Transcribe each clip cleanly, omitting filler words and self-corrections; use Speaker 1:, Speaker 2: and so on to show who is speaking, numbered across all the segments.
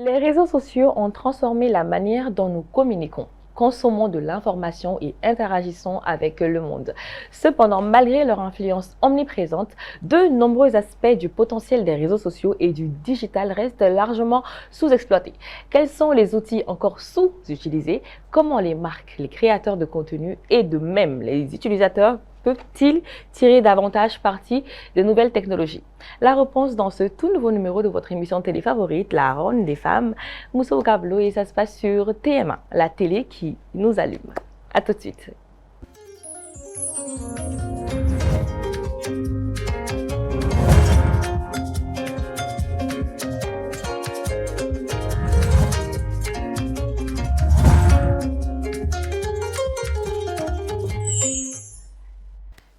Speaker 1: Les réseaux sociaux ont transformé la manière dont nous communiquons, consommons de l'information et interagissons avec le monde. Cependant, malgré leur influence omniprésente, de nombreux aspects du potentiel des réseaux sociaux et du digital restent largement sous-exploités. Quels sont les outils encore sous-utilisés? Comment les marques, les créateurs de contenu et de même les utilisateurs peuvent-ils tirer davantage parti des nouvelles technologies? La réponse dans ce tout nouveau numéro de votre émission télé favorite, La Ronde des femmes, Mousso Gablo, et ça se passe sur TM1, la télé qui nous allume. À tout de suite.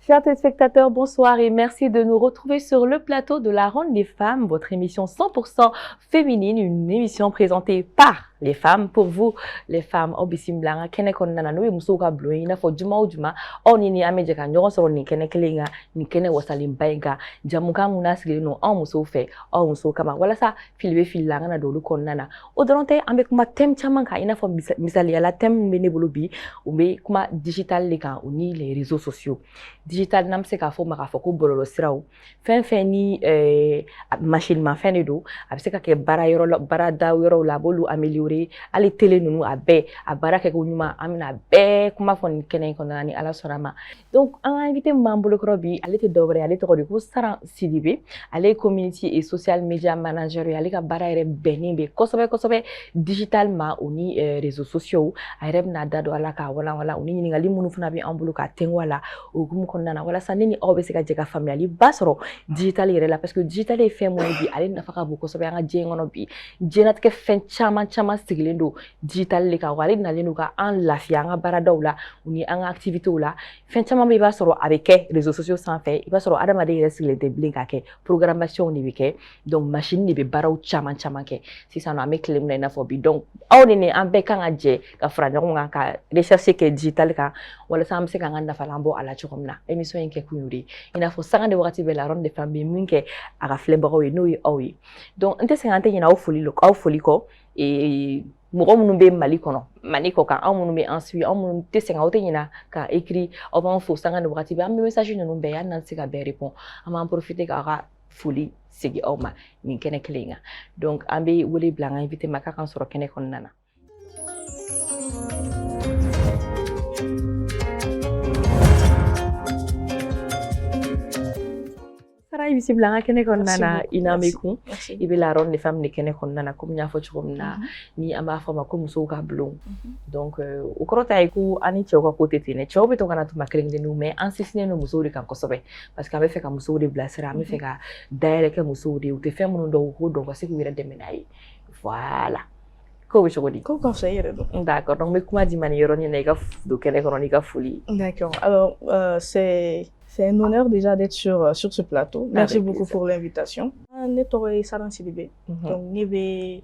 Speaker 1: Chers téléspectateurs, bonsoir et merci de nous retrouver sur le plateau de La Ronde des femmes, votre émission 100% féminine, une émission présentée par les femmes, pour vous, les femmes. Obisim blanga kene kon nana no muso ka bloyi na fo juma o juma oni ni ameje ka nyogo soro ni kene kelenga ni kene wasalim bainga jamuka muna sigile no on muso fe on muso kama wala sa filwe filanga na dolu kon nana o doronte ambe kuma tem chaman ka ina fo misali ala tem bene bolobi umbe kuma digital le kan oni les réseaux sociaux digital nam se ka fo maka fo ko bololo siraw fen ni machine ma fen do abse ka ke bara yoro bara da yoro la bolu améliorer ali télé nunu a bɛɛ a baara kɛ ko ɲuman an bɛna bɛɛ kuma fɔ nin kɛnɛ in kɔnɔna ni ala sɔnna ma donc an ka invité min b'an bolokɔrɔ bi ale tɛ dɔwɛrɛ ale tɔgɔ de ko Saran Sidibe ale ye community et social media manager ye ale ka baara yɛrɛ bɛnnen bɛ kosɛbɛ digital ma o ni réseaux sociaux a yɛrɛ bɛna da don ala k'a walawala o ni ɲininkali minnu fana bɛ an bolo k'a tɛnku a la o hukumu kɔnɔna na walasa ne ni aw bɛ se ka jɛ ka faamuyali ba sɔrɔ digital yɛrɛ la parce que digital ye fɛn mun ye bi ale nafa ka bon kosɛbɛ an ka diɲɛ kɔnɔ bi diɲɛlatigɛ fɛn caman sigilen do digital le kan wale nalen do ka an lafiya an ka baaradaw la u ni an ka activitéw la fɛn caman bɛ i b'a sɔrɔ a bɛ kɛ réseaux sociaux sanfɛ i b'a sɔrɔ adamaden yɛrɛ sigilen tɛ bilen k'a kɛ programmation de bɛ kɛ donc machine de bɛ baaraw caman kɛ sisan nɔ an bɛ tile min na i n'a fɔ bi donc aw ni ne an bɛɛ kan ka jɛ ka fara ɲɔgɔn kan ka recherche kɛ digital kan walasa an bɛ se k'an ka nafalan bɔ a la cogo min na émission in kɛ kun y'o de ye i n'a fɔ sanga de wagati bɛɛ La Ronde des femmes bɛ min kɛ a ka filɛbagaw ye n'o ye aw ye donc n tɛ sɛgɛn an tɛ ɲinɛ aw foli kɔ mɔgɔ minnu bɛ Mali kɔnɔ Mali kɔ kan anw minnu bɛ an suit anw minnu tɛ sɛgɛn aw tɛ ɲinɛ ka écrit aw b'an fo sanga ni wagati bɛɛ an bɛ message ninnu bɛɛ y'an n'an se ka bɛɛ répond an b'an profiter k'aw ka foli segin aw ma nin kɛnɛ kelen in kan donc an bɛ wele bila an ka invité ma k'a kan sɔrɔ kɛnɛ kɔnɔna na. Sara i bisimila an ka kɛnɛ kɔnɔna na i n'an bɛ kun i bɛ La Ronde des femmes de kɛnɛ kɔnɔna na komi n y'a fɔ cogo min na ni an b'a fɔ a ma ko musow ka bulon donc o kɔrɔ t'a ye ko an ni cɛw ka ko tɛ ten dɛ cɛw bɛ to ka na tuma kelen-kelenninw mais an sinsinnen don musow de kan kosɛbɛ parce que an bɛ fɛ ka musow de bilasira an bɛ fɛ ka dayɛlɛ kɛ musow de ye u tɛ fɛn minnu dɔn u k'o dɔn ka se k'u yɛrɛ dɛmɛ n'a ye voilà ko bɛ cogo di
Speaker 2: ko ka fisa i yɛrɛ dɔn
Speaker 1: d'accord donc n bɛ kuma di ma nin yɔrɔnin na i ka don kɛnɛ kɔnɔ n'i ka foli
Speaker 2: d'accord alors c'est un honneur déjà d'être sur ce plateau. Merci beaucoup pour l'invitation. Ne tɔgɔ ye Saran Sidibe. Donc ne bɛ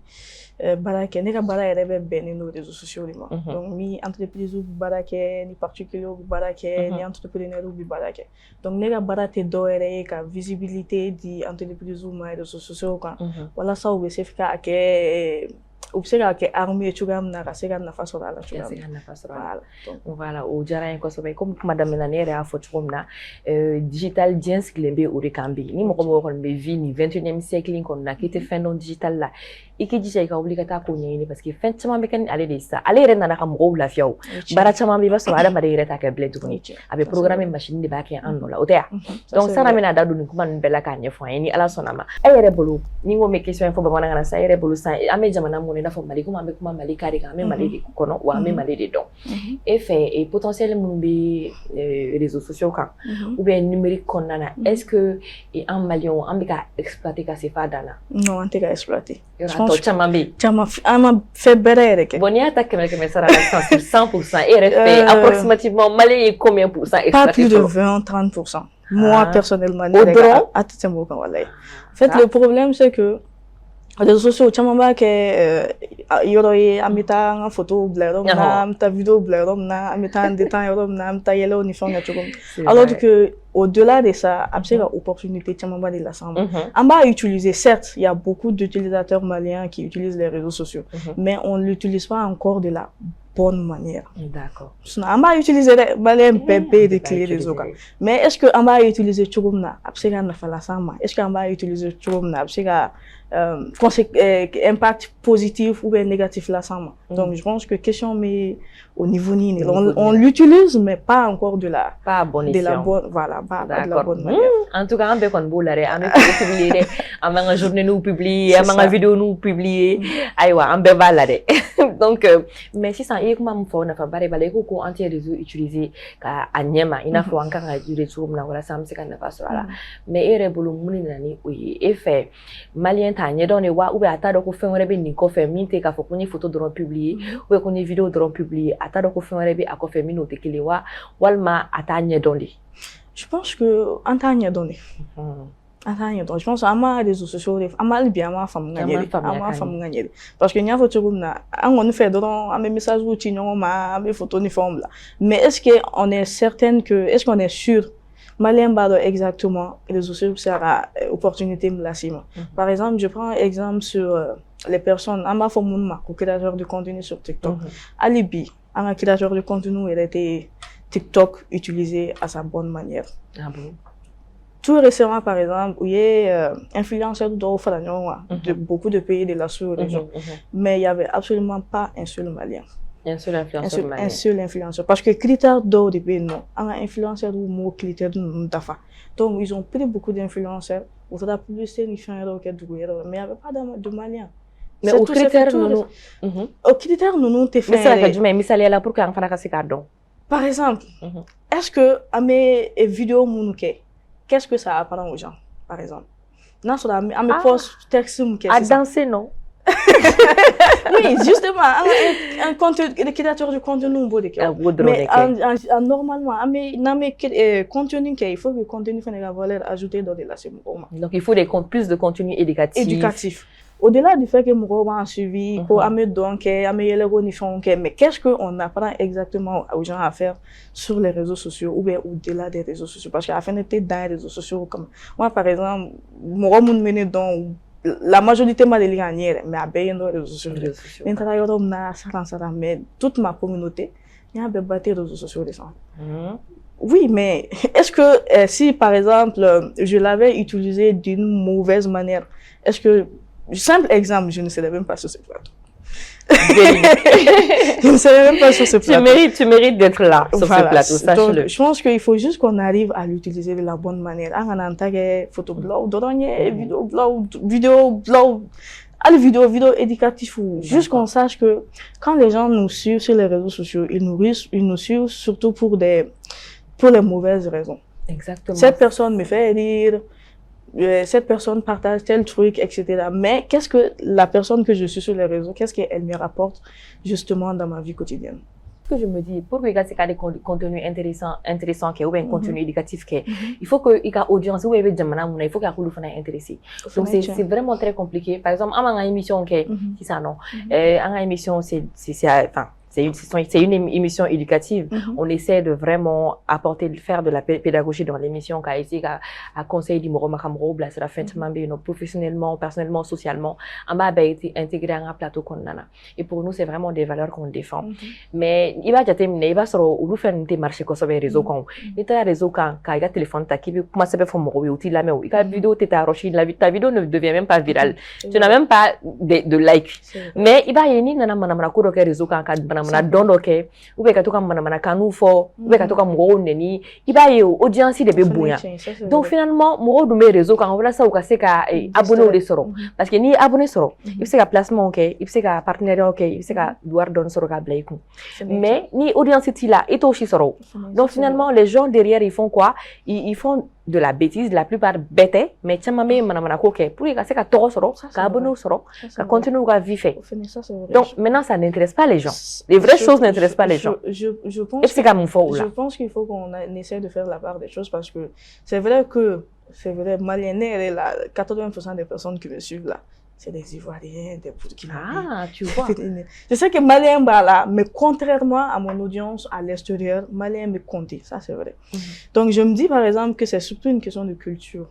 Speaker 2: baara kɛ ne ka baara yɛrɛ bɛ bɛnnen don réseaux sociaux de ma. Donc ni entreprise bɛ baara kɛ ni particulier bɛ baara kɛ ni entrepreneur bɛ baara kɛ. Donc ne ka baara tɛ dɔwɛrɛ ye ka visibilité di entreprise ma réseaux sociaux kan walasa u bɛ se ka kɛ u bɛ se ka kɛ armée cogoya min na ka se ka nafa sɔrɔ a la cogoya min na
Speaker 1: voilà o diyara n ye kosɛbɛ comme kuma daminɛ na ne yɛrɛ y'a fɔ cogo min na digital diɲɛ sigilen bɛ o de kan bi ni mɔgɔ mɔgɔ kɔni bɛ vie ni 21e siècle kɔnɔna k'i tɛ fɛn dɔn digital la i k'i jija i ka wuli ka taa ko ɲɛɲini parce que fɛn caman bɛ kɛ ni ale de ye sisan ale yɛrɛ nana ka mɔgɔw lafiya o baara caman bɛ i b'a sɔrɔ adamaden yɛrɛ t'a kɛ bilen tuguni a bɛ programme machine de b'a kɛ an nɔ la o tɛ yan donc Sara bɛna da don nin kuma ninnu bɛɛ la k'a ɲɛfɔ an ye ni ala sɔnna a ma e yɛrɛ bolo ni n ko n bɛ question fɔ bamanankan na sisan e yɛrɛ bolo sisan an bɛ jamana mun na i n'a fɔ Mali komi an bɛ kuma Mali ka de kan an bɛ Mali de kɔnɔ wa an bɛ Mali de dɔn e fɛ potentiel minnu bɛ réseaux sociaux kan ou bien numérique kɔnɔna na est-ce que an maliyɛnw an bɛ ka exploiter ka se f'a dan na
Speaker 2: non an tɛ ka exploiter
Speaker 1: tɔ caman bɛ yen
Speaker 2: caman an ma fɛn bɛrɛ yɛrɛ kɛ
Speaker 1: bon n'i y'a ta kɛmɛ Sara la sisan sur 100% e yɛrɛ fɛ approximativement maliyɛn ye combien pour cent exploiter
Speaker 2: pas plus de 20-30%. Moi personnellement
Speaker 1: au dɔrɔn
Speaker 2: a tɛ tɛmɛ o kan walayi en fait le problème c'est que réseaux sociaux caman b'a kɛ yoro ye amita en photo blairom na amita vidéo blairom na amita en détail rom na amita yelo ni fon ngachogom alors que au-delà de ça c'est une opportunité tellement de la samba on va utiliser certes il y a beaucoup d'utilisateurs maliens qui utilisent les réseaux sociaux mais on l'utilise pas encore de la bonne manière. D'accord. On va utiliser les malins pépé de clés des autres. Mais est-ce que on va utiliser chugumna absega na fala sama? Est-ce qu'on va utiliser chugumna absega impact positif ou bien négatif la sama? Donc je pense que question mais au niveau ni on l'utilise mais pas encore de la
Speaker 1: bonne
Speaker 2: de la bonne voilà pas de la bonne manière.
Speaker 1: En tout cas on peut qu'on bolare on publier amanga journée nous publier amanga vidéo nous publier aywa on peut balare. Donc mais si ça et comment faut na fa bare bale ko anti réseau utiliser ka anyema ina fo anka ga jure chum na wala sam se kan na fa la mais ere bulu muni na ni oyi e fait malien ta nye don e wa ou be ata do ko fe wore be ni ko fe mi te ka fo ko ni photo do publier ou ko ni vidéo do publier ata do ko fe wore be ako fe mi no te kele wa walma ata nye don li.
Speaker 2: Je pense que ata nye don li. Donc je pense à ma réseaux sociaux à ma bien ma femme gagner parce que nya photo comme na on fait dans mes messages routine ma mes photos uniformes là mais est-ce que on est certaine que est-ce qu'on est sûr malien bado exactement les réseaux sociaux sera opportunité mlasima par exemple je prends un exemple sur les personnes à ma femme créateur de contenu sur TikTok alibi un créateur de contenu il a été TikTok utilisé à sa bonne manière.
Speaker 1: Ah bon?
Speaker 2: Tout récemment, par exemple, où il y a influenceurs de beaucoup de pays de la sous-région, mais il n'y avait absolument pas un seul Malien.
Speaker 1: Un seul influenceur malien.
Speaker 2: Un seul influenceur. Parce que critères d'or du pays, non. Un influenceur ou mot critère d'afa. Donc, ils ont pris beaucoup d'influenceurs. Vous avez plus de mais il n'y avait pas de Maliens.
Speaker 1: Mais au critère, nous.
Speaker 2: Au critère, nous, t'es fait.
Speaker 1: Mais ça, mais ça, là pour qu'on fasse un
Speaker 2: par exemple, est-ce que à mes vidéos, qu'est-ce que ça apprend aux gens, par exemple? Non, sur à mes posts texte,
Speaker 1: à danser, non?
Speaker 2: Oui, justement, un créateur de contenu, mais normalement, dans mes contenus, il faut que le contenu fasse la valeur ajoutée dans la semaine.
Speaker 1: Donc, il faut plus de contenu éducatif.
Speaker 2: Au-delà du fait que mon roman a suivi, pour amener donc, amener les renifons, mais qu'est-ce qu'on apprend exactement aux gens à faire sur les réseaux sociaux ou bien au-delà des réseaux sociaux? Parce qu'à la fin d'être dans les réseaux sociaux, comme moi par exemple, mon roman mené dans la majorité m'a les gagnés, mais à bien dans les réseaux sociaux. Mais toute ma communauté, il y a un bâti de réseaux sociaux récents. Oui, mais est-ce que si par exemple je l'avais utilisé d'une mauvaise manière, est-ce que simple exemple, je ne serais même pas sur ce plateau. Je ne serais même pas sur ce plateau.
Speaker 1: Tu mérites d'être là sur ce plateau, sache-le.
Speaker 2: Donc, je pense qu'il faut juste qu'on arrive à l'utiliser de la bonne manière. En tant que photoblog, vidéo éducatif ou juste qu'on sache que quand les gens nous suivent sur les réseaux sociaux, ils nous suivent surtout pour les mauvaises raisons.
Speaker 1: Exactement.
Speaker 2: Cette personne me fait rire. Cette personne partage tel truc, etc. Mais qu'est-ce que la personne que je suis sur les réseaux, qu'est-ce qu'elle me rapporte justement dans ma vie quotidienne?
Speaker 1: Ce que je me dis, pour que y ait des contenus intéressants ou bien contenu éducatif, il faut que y ait audience ou il faut qu'il y ait intéressé. Donc c'est vraiment très compliqué. Par exemple, à une émission qui ça non, à une émission c'est une émission éducative. On essaie de vraiment faire de la pédagogie dans l'émission, à conseiller du moro makamro, blas la fin professionnellement, personnellement, socialement. On va intégrer un plateau qu'on a. Et pour nous, c'est vraiment des valeurs qu'on défend. Mais il va terminer, il va se où faire des marchés comme ça les réseaux quand il y a réseau quand il y a téléphone qui comment ça peut faire moro outil là mais il y a vidéo t'es arraché ta vidéo ne devient même pas virale. Tu n'as même pas de like. Mais il va y avoir nana manamana ko roke réseau quand mana dondo ke ou be katoka mana kanu fo ou be katoka mgo neni iba ye audience de be bonya donc finalement mgo du me réseau quand voilà ça ou ka se ka abonné au soro parce que ni abonné soro il se ka placement ok il se ka partenaire ok il se ka douar don soro ka blaiku mais ni audience ti là et aussi soro donc finalement les gens derrière ils font quoi ils font de la bêtise, la plupart bêtes, mais tiens, maman, manamana koke, pour que ça toro soro, ka abonné soro, ka continue à vivre. Donc maintenant, ça n'intéresse pas les gens. Les vraies choses n'intéressent pas les gens.
Speaker 2: Je pense qu'il faut qu'on essaie de faire la part des choses parce que c'est vrai, Malienne, elle est là, 80% des personnes qui me suivent là. c'est des Ivoiriens, des Burkinabés.
Speaker 1: Ah, tu vois.
Speaker 2: Je sais que Malien bah là, mais contrairement à mon audience à l'extérieur, Malien me comptait, ça c'est vrai. Donc je me dis par exemple que c'est surtout une question de culture.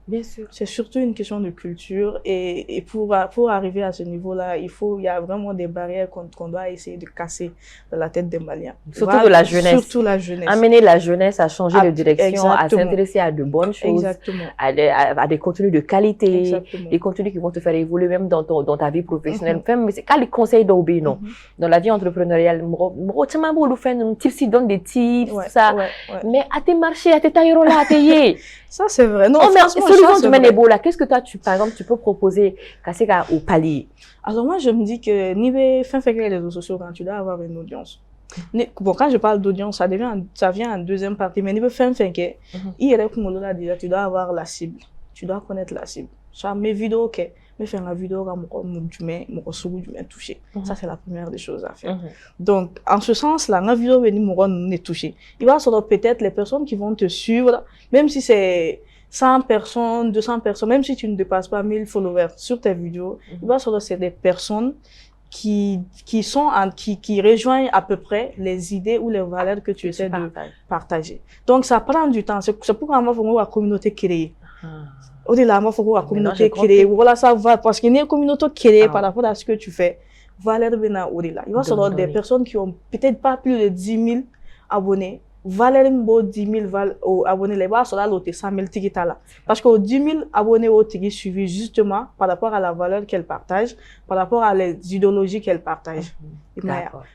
Speaker 1: Bien sûr.
Speaker 2: C'est surtout une question de culture et pour arriver à ce niveau-là, il y a vraiment des barrières qu'on doit essayer de casser dans la tête des Maliens.
Speaker 1: Surtout de la jeunesse.
Speaker 2: Surtout la jeunesse.
Speaker 1: Amener la jeunesse à changer de direction,
Speaker 2: exactement.
Speaker 1: à s'intéresser à de bonnes choses, à des contenus de qualité, des contenus qui vont te faire évoluer même dans ta vie professionnelle. Enfin, c'est quand les conseils d'Obi, non. Dans la vie entrepreneuriale, tu m'as beau faire un type, donne des tips, tout ça. Mais à tes marchés, à tes taillots là, à tes
Speaker 2: ça c'est vrai. Non,
Speaker 1: qu'est-ce que toi, par exemple, tu peux proposer au palier?
Speaker 2: Alors moi, je me dis que niveau fin les réseaux sociaux, quand tu dois avoir une audience. Bon, quand je parle d'audience, ça vient en deuxième partie, mais niveau fin il y a déjà, tu dois avoir la cible. Tu dois connaître la cible. Ça, mes vidéos, ok. Mais faire la vidéo, mon touché. Ça, c'est la première des choses à faire. Donc, en ce sens-là, la vidéo, mon touché. Il va sur peut-être les personnes qui vont te suivre, même si c'est 100 personnes, 200 personnes, même si tu ne dépasses pas 1000 followers sur tes vidéos, il va sur c'est des personnes qui rejoignent à peu près les idées ou les valeurs que tu essaies de partager. Donc, ça prend du temps. C'est pourquoi il faut la communauté créée. Au-delà, il faut la communauté créée. Voilà, ça va. Parce qu'il y a une communauté créée par rapport à ce que tu fais. Valeur bena au-delà. Il va sur des personnes qui ont peut-être pas plus de 10 000 abonnés. Valeur mbo 10 000 abonnés, les bas sur la lote 100 000 tickets là. Parce qu'aux 10 000 abonnés au ticket suivi justement par rapport à la valeur qu'elle partage, par rapport à les idéologies qu'elle partage.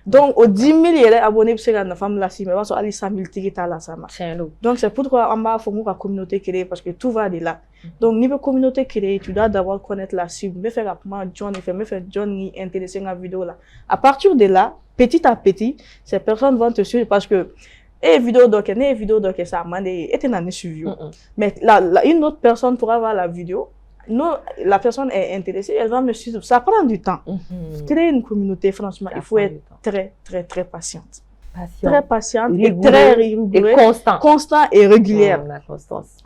Speaker 2: Donc, aux 10 000 abonnés, c'est la femme là, si, mais sur les 100 000 tickets là, ça marche. Donc, c'est pourquoi on va former la communauté créée parce que tout va de là. Donc, niveau communauté créée, tu dois d'abord connaître la cible. Me faire rapidement John, me faire John intéressé à la vidéo là. À partir de là, petit à petit, ces personnes vont te suivre parce que vidéo donc ça m'a été un suivi. Mais une autre personne pourra voir la vidéo. Non, la personne est intéressée, elle va me suivre. Ça prend du temps. Créer une communauté, franchement, il faut être très, très, très patiente. Très patiente et très rigoureuse.
Speaker 1: Et
Speaker 2: constant et régulière.
Speaker 1: La constance.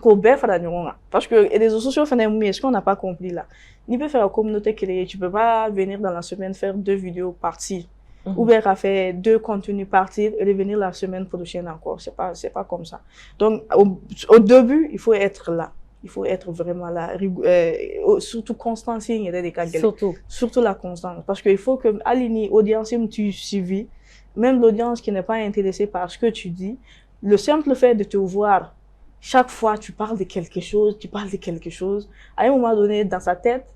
Speaker 2: Parce que les réseaux sociaux font ce qu'on n'a pas compris là. Tu peux faire une communauté créée, tu peux pas venir dans la semaine faire 2 vidéos parties. Ou bien à faire 2 contenus partir et revenir la semaine prochaine encore. C'est pas comme ça. Donc, au début, il faut être là. Il faut être vraiment là. Surtout constance, il y a des cas. Surtout la constance. Parce qu'il faut que, aligner l'audience, tu suivis, même l'audience qui n'est pas intéressée par ce que tu dis, le simple fait de te voir, chaque fois, tu parles de quelque chose, à un moment donné, dans sa tête,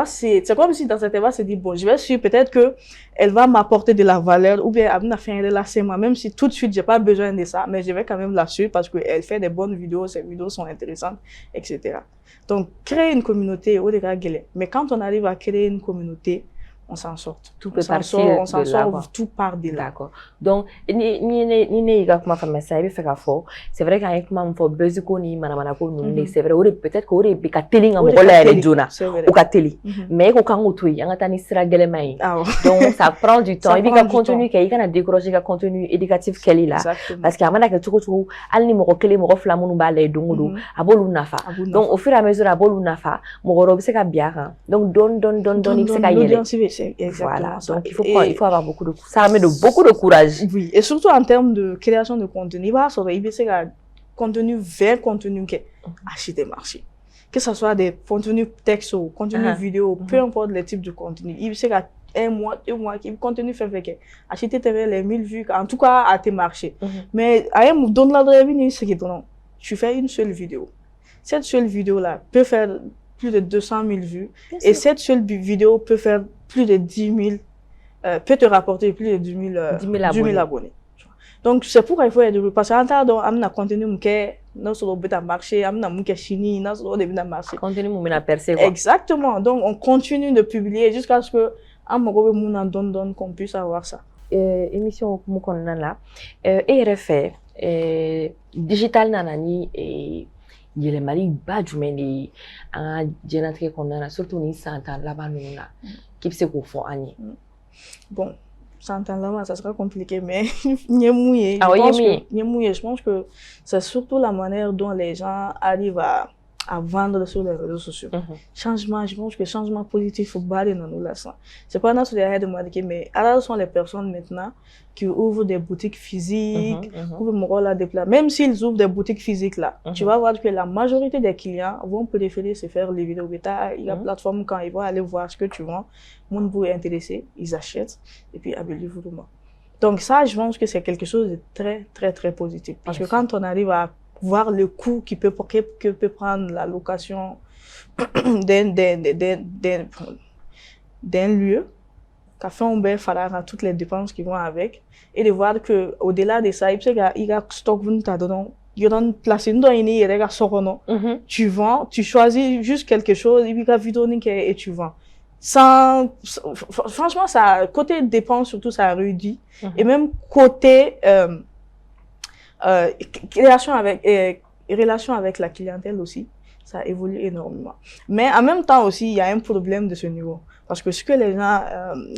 Speaker 2: c'est comme si dans cette elle va se dire, bon, je vais suivre, peut-être que elle va m'apporter de la valeur, ou bien elle va faire un relâchement, même si tout de suite, j'ai pas besoin de ça, mais je vais quand même la suivre parce qu'elle fait des bonnes vidéos, ses vidéos sont intéressantes, etc. Donc, créer une communauté, mais quand on arrive à créer une communauté, on s'en sort.
Speaker 1: Tout peut partir
Speaker 2: on s'en sort, tout part de là.
Speaker 1: D'accord. Donc, c'est vrai qu'avec ma faut bezuko ni manamana ko nous c'est vrai peut-être qu'on aurait ka télé ngam ko la jona ou ka télé mais ko kan otui anga tani sira gelema donc ça prend du temps et puis ka contenu kay kana décrocher ka contenu éducatif keli là parce que amana ka tuko al ni mo ko kele mo ko flamunu ba lay dongodo abolu nafa donc au fur et à mesure abolu nafa mo ko robse ka biara donc don c'est ka yele. Voilà, donc il faut avoir beaucoup de courage. Ça amène beaucoup de courage.
Speaker 2: Oui, et surtout en termes de création de contenu. Il va sur un contenu vers contenu qui achète des marchés. Que ce soit des contenus texte ou contenus vidéo, peu importe le type de contenu. Il sait qu'à 1 mois, 2 mois, qui contenu fait que acheter les 1000 vues, en tout cas à tes marchés. Mais à un donne la revenu, c'est que tu fais une seule vidéo. Cette seule vidéo-là peut faire plus de 200 000 vues. Et cette seule vidéo peut faire plus de 10 000, peut te rapporter plus de 10 000 abonnés. Donc, c'est pourquoi il faut être parce qu'en tant que contenu, nous sommes au marché, nous chini, nous sommes au marché.
Speaker 1: Contenu, nous percé.
Speaker 2: Exactement. Donc, on continue de publier jusqu'à ce que qu'on puisse avoir ça.
Speaker 1: Émission là, RFA, digital nanani et il est mali badjumeni en génétique qu'on a surtout ni santan là-bas nous là qui se confond ani.
Speaker 2: Bon, santan là ça sera compliqué mais je pense que c'est surtout la manière dont les gens arrivent à vendre sur les réseaux sociaux. Changement, je pense que changement positif faut barrer dans nous là ça. C'est pas dans ce derrière de moi mais alors sont les personnes maintenant qui ouvrent des boutiques physiques, même s'ils ouvrent des boutiques physiques là, tu vas voir que la majorité des clients vont préférer se faire livrer au bêta, la plateforme quand ils vont aller voir ce que tu vends, monde vous est intéressé, ils achètent et puis livre-moi. Donc ça, je pense que c'est quelque chose de très très très positif parce que quand on arrive à voir le coût que peut prendre la location d'un lieu, qu'a fait un bel falloir à toutes les dépenses qui vont avec, et de voir que au-delà de ça, il y a stock tu vends, tu choisis juste quelque chose et tu vends. Franchement, ça, côté dépenses surtout, ça a réduit, et même côté relation avec la clientèle aussi, ça évolue énormément. Mais en même temps aussi, il y a un problème de ce niveau. Parce que ce que les gens,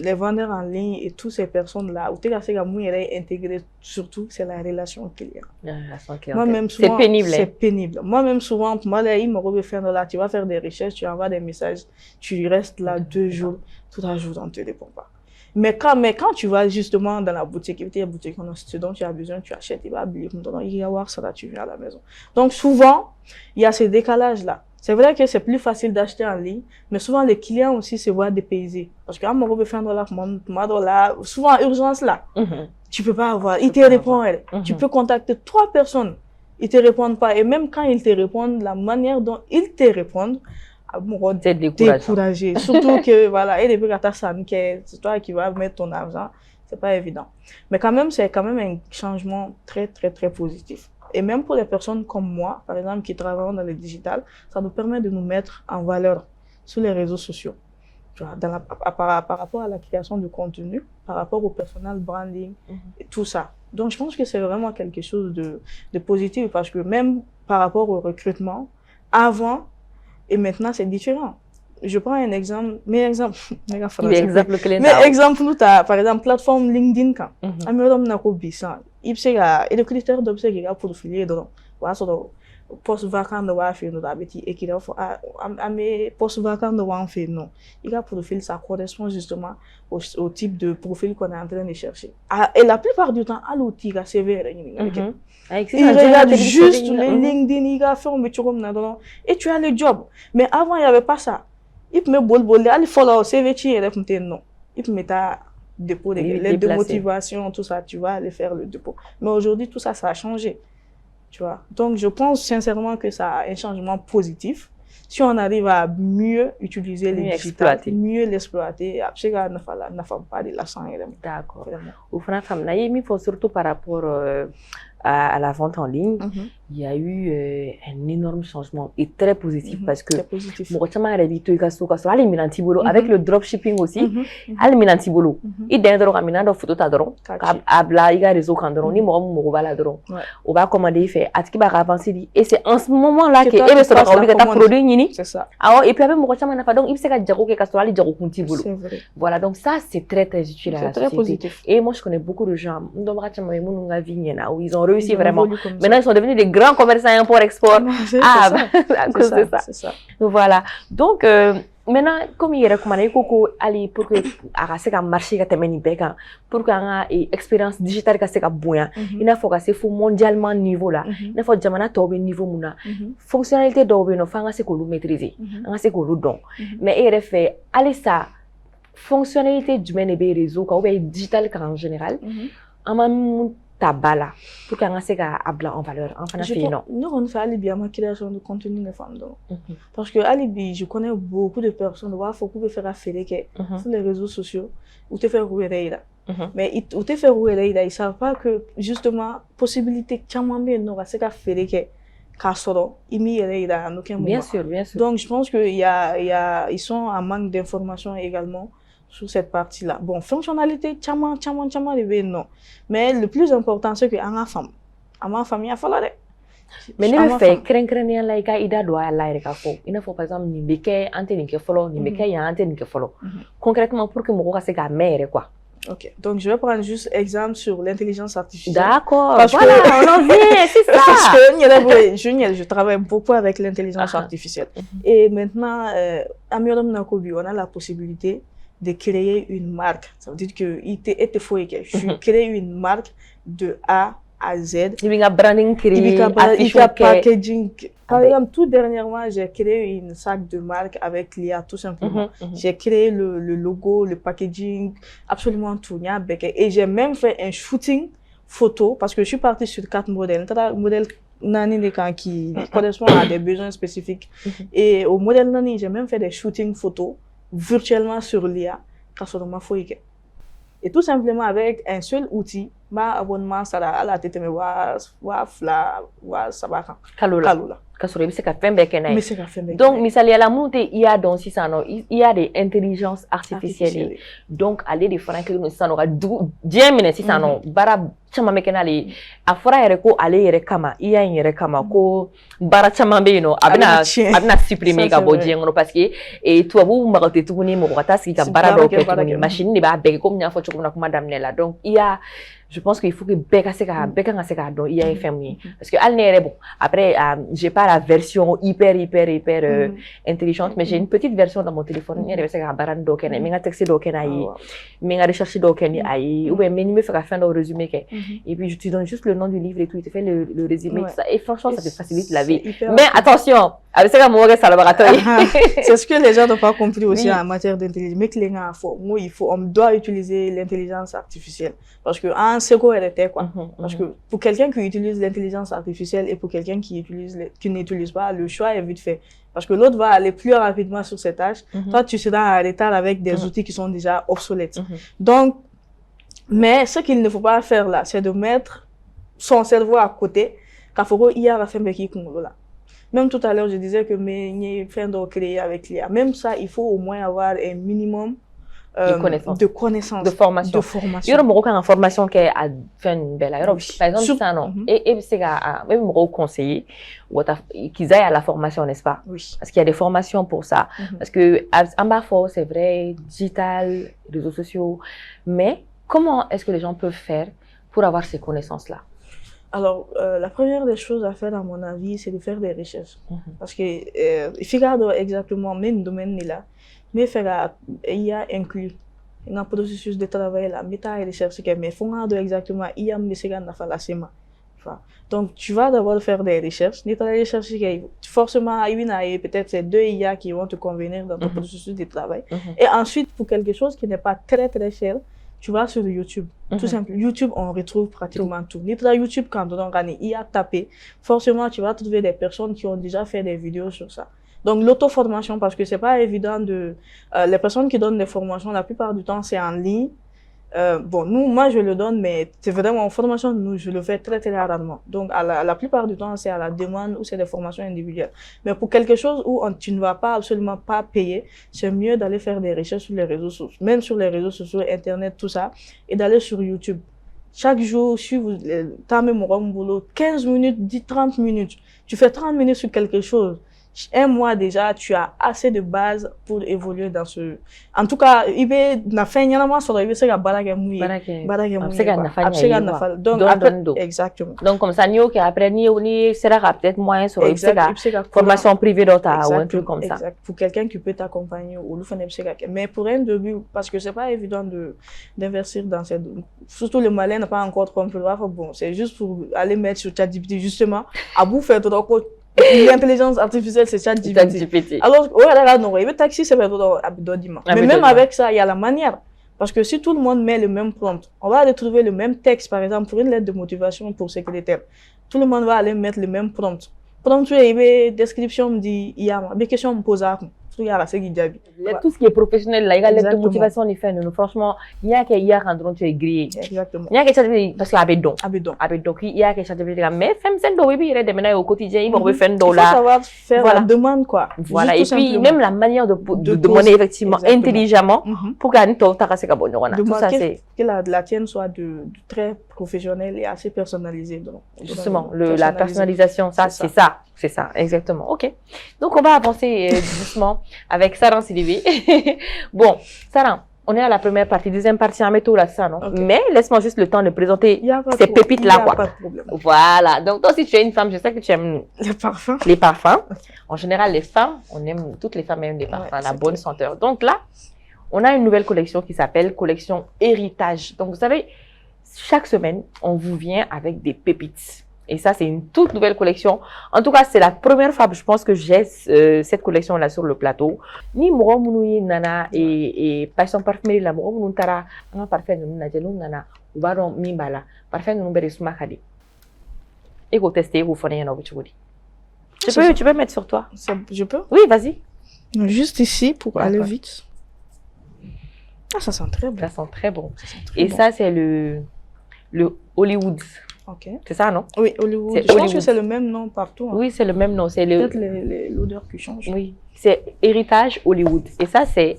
Speaker 2: les vendeurs en ligne et toutes ces personnes-là, intégré surtout, c'est la relation client. Moi-même, souvent,
Speaker 1: c'est pénible.
Speaker 2: C'est pénible. Moi-même, souvent, pour moi, il me refait là, tu vas faire des recherches, tu envoies des messages, tu restes là 2 jours, tout un jour, on ne te répond pas. Mais quand tu vas justement dans la boutique, il y a une boutique, ce dont tu as besoin, tu achètes, il va oublier, il va voir ça là, tu viens à la maison. Donc souvent, il y a ce décalage-là. C'est vrai que c'est plus facile d'acheter en ligne, mais souvent les clients aussi se voient dépaysés. Parce que quand on veut faire $, souvent urgence là, tu peux pas avoir, il te répond, tu peux contacter 3 personnes, ils te répondent pas. Et même quand ils te répondent, la manière dont ils te répondent,
Speaker 1: c'est
Speaker 2: découragé. Surtout que, voilà, et depuis que c'est toi qui vas mettre ton argent, c'est pas évident. Mais quand même, c'est quand même un changement très, très, très positif. Et même pour les personnes comme moi, par exemple, qui travaillent dans le digital, ça nous permet de nous mettre en valeur sur les réseaux sociaux. Tu vois, par rapport à la création de contenu, par rapport au personal branding, et tout ça. Donc, je pense que c'est vraiment quelque chose de positif parce que même par rapport au recrutement, avant, et maintenant, c'est différent. Je prends un exemple, mais exemple, par exemple, plateforme LinkedIn, quand, et le critère d'observer pour filer dans post vacant de wa fait nous d'habitude et qu'il faut à mes post vacant de wa fait non il a profil ça correspond justement au type de profil qu'on est en train de chercher et la plupart du temps à l'outil la CV il regarde juste les LinkedIn il a fait un métier comme là et tu as le job mais avant il y avait pas ça il me bol aller follow CV tu es non il me ta dépôt de lettres de motivation tout ça tu vas aller faire le dépôt mais aujourd'hui tout ça a changé. Tu vois. Donc, je pense sincèrement que ça a un changement positif. Si on arrive à mieux utiliser les digital, mieux l'exploiter, après, on ne fait pas de la santé.
Speaker 1: D'accord. Au fond, il faut surtout par rapport à la vente en ligne, il y a eu un énorme changement et très positif parce que avec le dropshipping aussi, il y a des photos on va commander fait avancer et c'est en ce moment là que produit
Speaker 2: c'est ça
Speaker 1: et puis avec donc il voilà donc ça c'est très très utile à la société et moi je connais beaucoup de gens où ils ont réussi vraiment maintenant ils sont devenus des grands commerçants import-export à cause de ça. Voilà donc maintenant comme il recommande Coco aller pour que à marché pour que expérience digitale il faut que c'est mondialement niveau là il faut jamana to niveau muna fonctionnalité do no fanga c'est ko maîtriser nga c'est ko don mais il fait aller ça fonctionnalité du réseau ou digital en général tabala pour qu'on ait en valeur
Speaker 2: nous on fait alibi à ma création de contenu de femmes parce que alibi je connais beaucoup de personnes faut qu'on peut faire affaire sur les réseaux sociaux ou te faire rouler là mais ou te faire rouler là ils savent pas que justement possibilité tellement bien non c'est qu'à faire bien sûr donc je pense que ils sont en manque d'informations également sur cette partie-là. Bon, fonctionnalité, tchaman, non. Mais le plus important, c'est que ma femme, il a fallu.
Speaker 1: Mais ne fait craindre like ida doit aller il faut par exemple ni beke antenne que follow ni beke ya antenne que follow concrètement pour que mo ka se ga mère quoi
Speaker 2: Ok, donc je vais prendre juste exemple sur l'intelligence artificielle.
Speaker 1: D'accord, voilà, on en vient, c'est ça.
Speaker 2: Parce que je travaille beaucoup avec l'intelligence artificielle. Et maintenant, à Myodom Nakobi, on a la possibilité de créer une marque. Ça veut dire que je crée une marque de A à Z.
Speaker 1: Il y a branding créé,
Speaker 2: packaging. Par exemple, tout dernièrement, j'ai créé une sac de marque avec l'IA, tout simplement. J'ai créé le logo, le packaging, absolument tout. Et j'ai même fait un shooting photo parce que je suis partie sur 4 modèles. Modèle Nani qui correspond à des besoins spécifiques. Et au modèle Nani, j'ai même fait des shootings photos virtuellement sur l'IA. Et tout simplement avec un seul outil, ma abonnement sera à la tête, mais
Speaker 1: donc, misali à la montée, il y a donc il y a des intelligences artificielles. Donc, aller des fois que nous sommes bien mené si ça non bara chama mekenali a fora yere ko ale yere kama iya yere kama ko bara chama be no abna supprimer ka bo diengo parce que et toi vous m'arrêtez tout ni mo rata si ka bara do ke machine ni ba be ko nya fo chukuna ko madame Nella. Donc il y a, je pense qu'il faut que Beka Seka donc il y a un fermier parce que al n'est bon après j'ai pas la version hyper intelligente mais j'ai une petite version dans mon téléphone il y a Seka baran do ken mais nga texte do ken ay mais nga recherche do ken ay ou bien mais me faire fin de résumé et puis je te donne juste le nom du livre et tout il te fait le résumé tout ça et franchement ça te facilite la vie mais attention avec ça ça laboratoire
Speaker 2: c'est ce que les gens n'ont pas compris aussi en matière d'intelligence mais que les gars on doit utiliser l'intelligence artificielle parce que c'est quoi elle était quoi parce que pour quelqu'un qui utilise l'intelligence artificielle et pour quelqu'un qui n'utilise pas, le choix est vite fait parce que l'autre va aller plus rapidement sur ses tâches. Toi tu seras en retard avec des outils qui sont déjà obsolètes. Donc mais ce qu'il ne faut pas faire là, c'est de mettre son cerveau à côté même tout à l'heure je disais que mes fins de créer avec l'IA, même ça il faut au moins avoir un minimum de connaissances,
Speaker 1: de formation. Il y a une formation qui a fait une belle. Par exemple, ça non. Et c'est même un conseiller qu'ils aillent à la formation, n'est-ce pas?
Speaker 2: Oui.
Speaker 1: Parce qu'il y a des formations pour ça. Parce que en bas fort, c'est vrai, digital, réseaux sociaux. Mais comment est-ce que les gens peuvent faire pour avoir ces connaissances-là?
Speaker 2: Alors, la première des choses à faire, à mon avis, c'est de faire des recherches. Parce que il faut exactement même domaine là. Mais il y a inclus un processus de travail là, mais ta recherche mais faut exactement il y a donc tu vas d'abord faire des recherches, forcément peut-être c'est 2 IA qui vont te convenir dans ton processus de travail. Et ensuite pour quelque chose qui n'est pas très cher, tu vas sur YouTube. Tout simplement, YouTube, on retrouve pratiquement tout. YouTube, quand on y a tapé, forcément, tu vas trouver des personnes qui ont déjà fait des vidéos sur ça. Donc, l'auto-formation, parce que c'est pas évident les personnes qui donnent des formations, la plupart du temps, c'est en ligne. Bon, moi, je le donne, mais c'est vraiment en formation, je le fais très rarement. Donc, la plupart du temps, c'est à la demande ou c'est des formations individuelles. Mais pour quelque chose où tu ne vas absolument pas payer, c'est mieux d'aller faire des recherches sur les réseaux sociaux, même sur les réseaux sociaux, Internet, tout ça, et d'aller sur YouTube. Chaque jour, si vous t'as même un boulot, 15 minutes, 30 minutes, tu fais 30 minutes sur quelque chose. Un mois déjà, tu as assez de base pour évoluer dans ce. En tout cas, il n'a fait rien moi sur il c'est la donc exactement.
Speaker 1: Donc comme ça, nous qui après ni sera peut-être moyen sur formation privée d'autres ou un truc comme ça.
Speaker 2: Exact. Pour quelqu'un qui peut t'accompagner ou mais pour un début, parce que c'est pas évident d'investir dans cette. Surtout le malin n'a pas encore compris. Bon, c'est juste pour aller mettre sur ChatGPT justement à bout faire tout l'intelligence artificielle, c'est ChatGPT. Alors, il taxi, c'est mais même avec ça, il y a la manière. Parce que si tout le monde met le même prompt, on va aller trouver le même texte, par exemple, pour une lettre de motivation pour secrétaire. Tout le monde va aller mettre le même prompt. Prompt, il y a description, il y a des questions me posent.
Speaker 1: Tout ce qui est professionnel, là, il y a lettre de motivation, on fait, franchement, il y a qu'il y a quand tu es grillé.
Speaker 2: Exactement.
Speaker 1: Il y a quelque chose, parce qu'il y a des dons. Il y a quelque chose, mais femme, c'est un il y a des ménages au quotidien, il faut faire un dollar.
Speaker 2: Il faut savoir faire la demande, quoi.
Speaker 1: Voilà, et puis même la manière de demander effectivement intelligemment pour gagner ton tarasé kabon.
Speaker 2: Tout ça, c'est que la tienne soit de très professionnelle et assez personnalisée.
Speaker 1: Justement, la personnalisation, ça, c'est ça. C'est ça, exactement. OK. Donc, on va avancer doucement avec Saran Sidibé. Bon, Saran, On est à la première partie, deuxième partie, en métaux là, ça, non? Mais laisse-moi juste le temps de présenter ces pépites-là, quoi.
Speaker 2: Pas de problème.
Speaker 1: Voilà. Donc, toi, si tu es une femme, je sais que tu aimes
Speaker 2: les parfums.
Speaker 1: Les parfums. En général, les femmes, toutes les femmes aiment les parfums, la bonne senteur. Donc là, on a une nouvelle collection qui s'appelle collection Héritage. Donc, vous savez, chaque semaine, on vous vient avec des pépites. Et ça, c'est une toute nouvelle collection. En tout cas, c'est la première fois, je pense, que j'ai cette collection-là sur le plateau. Ni moro mounoui nana et passion parfumerie la moro mounou tara un parfum nous nadjelu nana ou baron mimbala parfum nous beri sumakadi. Et go tester vous fonnez un obitude. Tu peux mettre sur toi.
Speaker 2: Je peux?
Speaker 1: Oui, vas-y.
Speaker 2: Juste ici pour aller vite. Ah, ça sent très bon.
Speaker 1: Ça sent très bon. Et ça, c'est le Hollywood.
Speaker 2: Ok.
Speaker 1: C'est ça, non?
Speaker 2: Oui, Hollywood. Je pense que c'est le même nom partout. Hein.
Speaker 1: Oui, c'est le même nom. C'est
Speaker 2: peut-être l'odeur qui change.
Speaker 1: Oui, c'est Héritage Hollywood. Et ça, c'est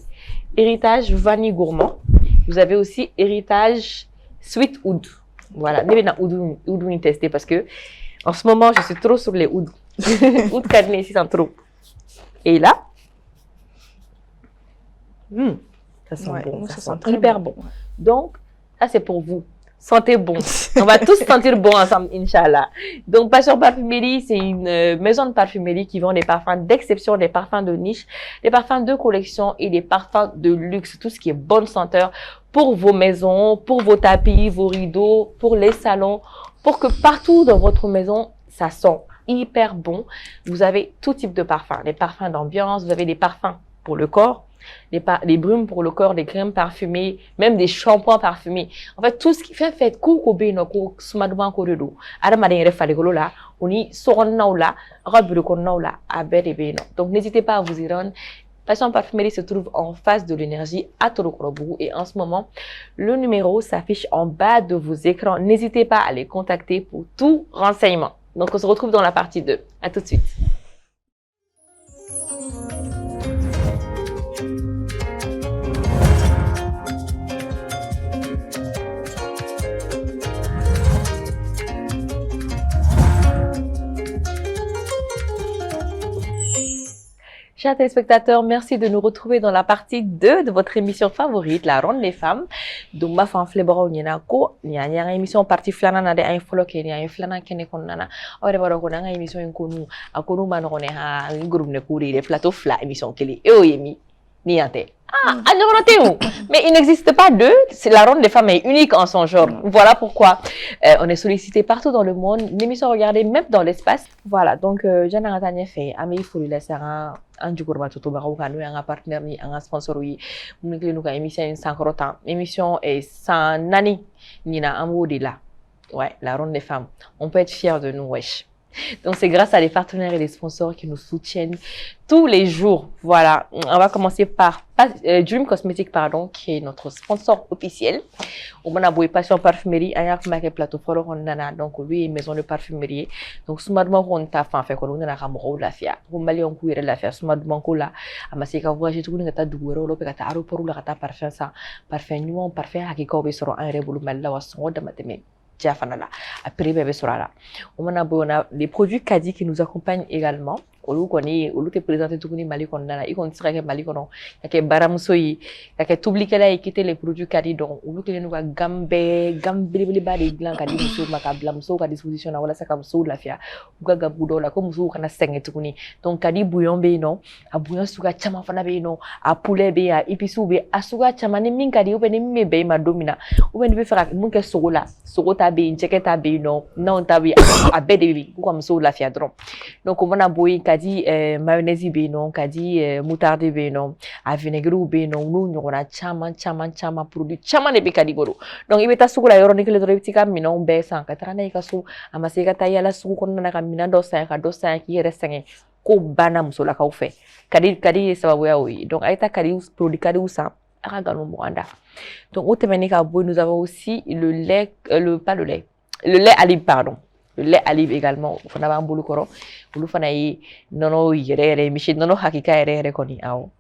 Speaker 1: Héritage Vanille Gourmand. Vous avez aussi Héritage Sweet Oud. Voilà. Nous allons oud tester parce que en ce moment, je suis trop sur les oud. Oud cadené ici, c'est trop. Et là, ça sent bon. Ça sent hyper bon. Donc, ça, c'est pour vous. Sentez bon. On va tous sentir bon ensemble, Inch'Allah. Donc, Passion Parfumerie, c'est une maison de parfumerie qui vend des parfums d'exception, des parfums de niche, des parfums de collection et des parfums de luxe. Tout ce qui est bonne senteur pour vos maisons, pour vos tapis, vos rideaux, pour les salons, pour que partout dans votre maison, ça sent hyper bon. Vous avez tout type de parfums. Des parfums d'ambiance, vous avez des parfums pour le corps, des brumes pour le corps, des crèmes parfumées, même des shampoings parfumés. En fait, tout ce qui fait coucou bino ko sumaduma ko redo. Ada madin refale golo la, oni soron naula, rabure ko naula, abede bino. Donc n'hésitez pas à vous y rendre. Passion Parfumerie se trouve en face de l'énergie à Torokorobougou et en ce moment, le numéro s'affiche en bas de vos écrans. N'hésitez pas à les contacter pour tout renseignement. Donc on se retrouve dans la partie 2. À tout de suite. Chers téléspectateurs, merci de nous retrouver dans la partie 2 de votre émission favorite, La Ronde des Femmes. Donc, ma femme Flebaro Nyenako, il y a une émission partie flana na de un floqué, il y a un flana qui n'est qu'on a. Or, il y a une émission inconnue, à Konou Manorone, un groupe de courir, des plateaux flat, émission qui est Eoyemi, Niante. Ah, mais il n'existe pas deux. C'est la ronde des femmes est unique en son genre. Voilà pourquoi on est sollicité partout dans le monde. L'émission regardée même dans l'espace. Voilà, donc j'en ai entendu fait. Ami, il faut lui laisser un du gourmet tout au bas. Nous un partenaire, un sponsor. Oui, nous avons émission sans crotant. Émission est sans nani. Nina amour de là. Ouais, la ronde des femmes. On peut être fiers de nous, wesh. Donc, c'est grâce à des partenaires et des sponsors qui nous soutiennent tous les jours. Voilà. On va commencer par Dream Cosmetics, pardon, qui est notre sponsor officiel. On a beau Passion Parfumerie, il y a une plateforme, donc lui, une maison de parfumerie. Donc, soudainement, on t'a fait qu'on a un la fia. On m'a dit on courait la fia. Soudainement, on a amassé qu'à voyager tout le monde a doué, on a fait un aéroport, on a fait parfum ça, parfum nuant, parfum à qui couvre sur un réboulu mal là, on a de mathématiques. Après, on a les produits Kadi qui nous accompagnent également. Olu te présenté tout le Mali kondana, il continue avec Mali kono. Il y a baramsoyi, il y a publié là et quitter les produits Kadi donc olu que nous a gambe bari glan Kadi muso makabla muso ka disposition na wala saka muso la fia. Uga gabudo la ko muso kana senge tukuni. Donc Kadi bouillon be no, a bouillon suga chama fana be no, a poulet be a épices be, a suga chama ni min Kadi ube ni me be ma domina. Ube ni be faire mun ke sogola, sogota be, njeketa be no, non tabi a be de bi, ko muso la fia dron. Donc on a bouillon Kadi mayonnaise be non, Kadi moutarde be non, a vinaigre be non, nous on a chama produit chama ne be Kadi boro. Donc il beta sugola yoro ne kele dro petit kam minon be 180 ka su amase ka tayala su ko na ka mina do sa ki resenge ko bana musola ka ufe. Kadi sababu ya oui. Donc aita Kadi produit Kadi usa aka ganu muanda. Donc au temenika boy nous avons aussi le lait le lait Alib pardon. Le lait Alib également, on a un boulot coro. Boulot fanaï, nono yere, miché nono hakika yere koni ao.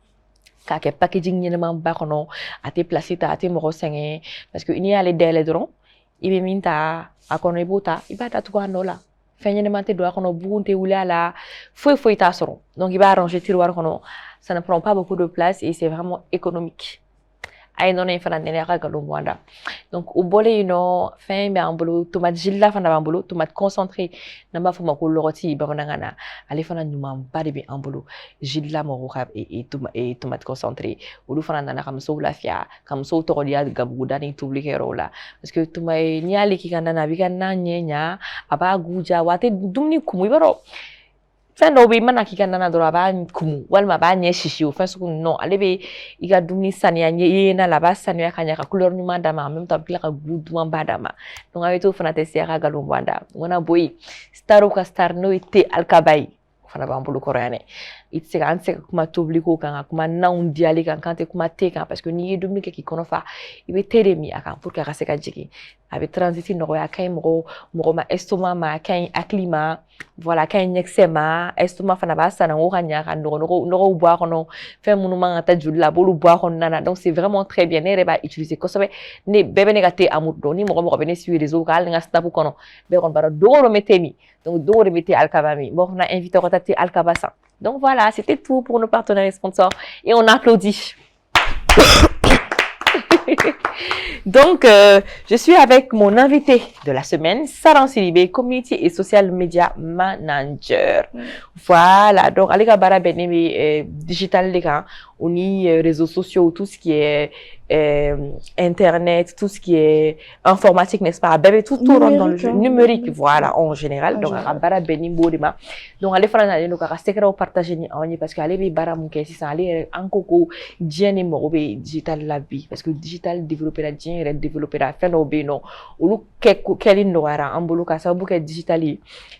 Speaker 1: Kake packaging n'y a même pas kono, à te placer ta, à te morosenge, parce que il y a les délais dron, il me minta, à kono ibota, il va t'atouer un nola. Finalement, te dois kono bunte ou la, faut ta soron. Donc il va arranger tiroir kono, ça ne prend pas beaucoup de place et c'est vraiment économique. ay non en fana nene ka galon wanda donc o bole ino fin be ambolo tomate jilla fana ambolo tomate concentré namba fuma ko loroti bamanangana ale fana nyuma bari be ambolo jilla mo rab et tomate concentré olu fana nana kam so lafia kam so to dia gabuda ni publique rola parce que tumay ni ali ki kana na bi kana nyenya aba guja wate dumni kumu baro fɛn dɔw bɛ yen i mana k'i ka nana dɔrɔn a b'a kumu walima a b'a ɲɛ sisi o fɛn sugu ninnu ale bɛ i ka dumuni saniya ɲɛ la a b'a sanuya ka ɲɛ ka couleur ɲuman d'a ma en même temps a bɛ tila ka goût duman ba d'a ma donc a bɛ to fana tɛ se a ka galon bɔ an da o mana bɔ yen stariw ka star n'o ye te alikaba ye o fana b'an bolo kɔrɔ yan dɛ i tɛ se ka an tɛ se ka kuma tobili ko kan ka kuma nanw diyali kan k'an tɛ kuma te kan parce que n'i ye dumuni kɛ k'i kɔnɔ fa i bɛ te de min a kan pour que a ka se ka jigin a bɛ transit nɔgɔya a ka ɲi mɔgɔ ma estomac ma a ka ɲi hakili ma voilà a ka ɲi ɲɛkisɛ ma estomac fana b'a sanango ka ɲa ka nɔgɔw bɔ a kɔnɔ fɛn minnu man ka taa joli la a b'olu bɔ a kɔnɔna na donc c'est vraiment très bien ne yɛrɛ b'a utiliser kosɛbɛ ne bɛɛ bɛ ne ka te amour dɔn ni mɔgɔ bɛ ne suivre réseau kan hali ni n ka snap kɔnɔ bɛɛ kɔni b'a dɔn don o don n bɛ te min donc don o don n bɛ te alikaba min bon fana invité ka taa te alikaba san donc voilà c'était tout pour nos partenaires et sponsors et on applaudit. Donc, je suis avec mon invité de la semaine, Saran Sidibé, Community et Social Media Manager. Voilà, donc, allez, Gabara Benemi, digital, les gars, on y réseaux sociaux, tout ce qui est Internet, tout ce qui est informatique, n'est-ce pas? Bébé, tout rentre dans le jeu numérique, voilà, en général. Donc, Gabara Benemi, Bodima. Donc, allez, faire un aller, donc, à secret, partager, parce que allez, Bara Mouké, si ça allait, en coco, Diane Morobe, digital la vie, parce que digital développer la Diane, développer la fin au non, ou le quel noira, en bolo, ça bouquet digital.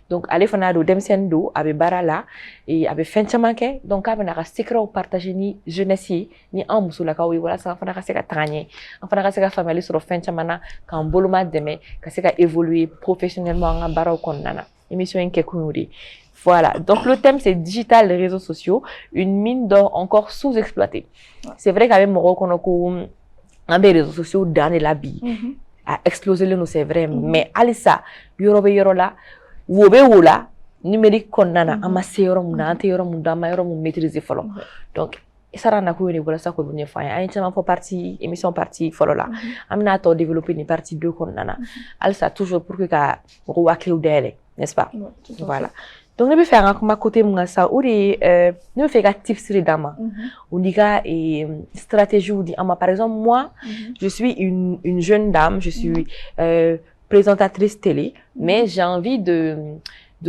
Speaker 1: Donc, allez, faire un aller, Demsendo, avec Bara là, et avec Fenchamanke, donc, avec un secret, partager, ni jeunesse, ni en moussou, voilà, ça va faire tragner, enfin, la ka famille sur Fenchamana, quand bolo ma deme, ka évoluer professionnellement en Bara ou Kondana. Émission en Kekunuri. Voilà, donc le thème c'est digital, les réseaux sociaux, une mine d'or encore sous-exploitée. C'est vrai qu'avec mon reconnaissant, un des réseaux sociaux dans la vie, a explosé le nous, c'est vrai, mais Alissa, yorobe yorola, wobe wola, numérique konnana, amassé yorom nante yorom dama yorom maîtriser follow. Donc, ça rend à quoi une voilà ça qu'on vient faire. Un tiers pour partie émission partie follow là. Amina to développer une partie 2 konnana. Alissa toujours pour que ka roi clé ou d'elle, n'est-ce pas? Voilà. Donc, je vais faire un côté ça ou ne fait qu'un tips sur dama ou diga et stratégie ou dit par exemple moi je suis une jeune dame, je suis présentatrice télé, mais j'ai envie de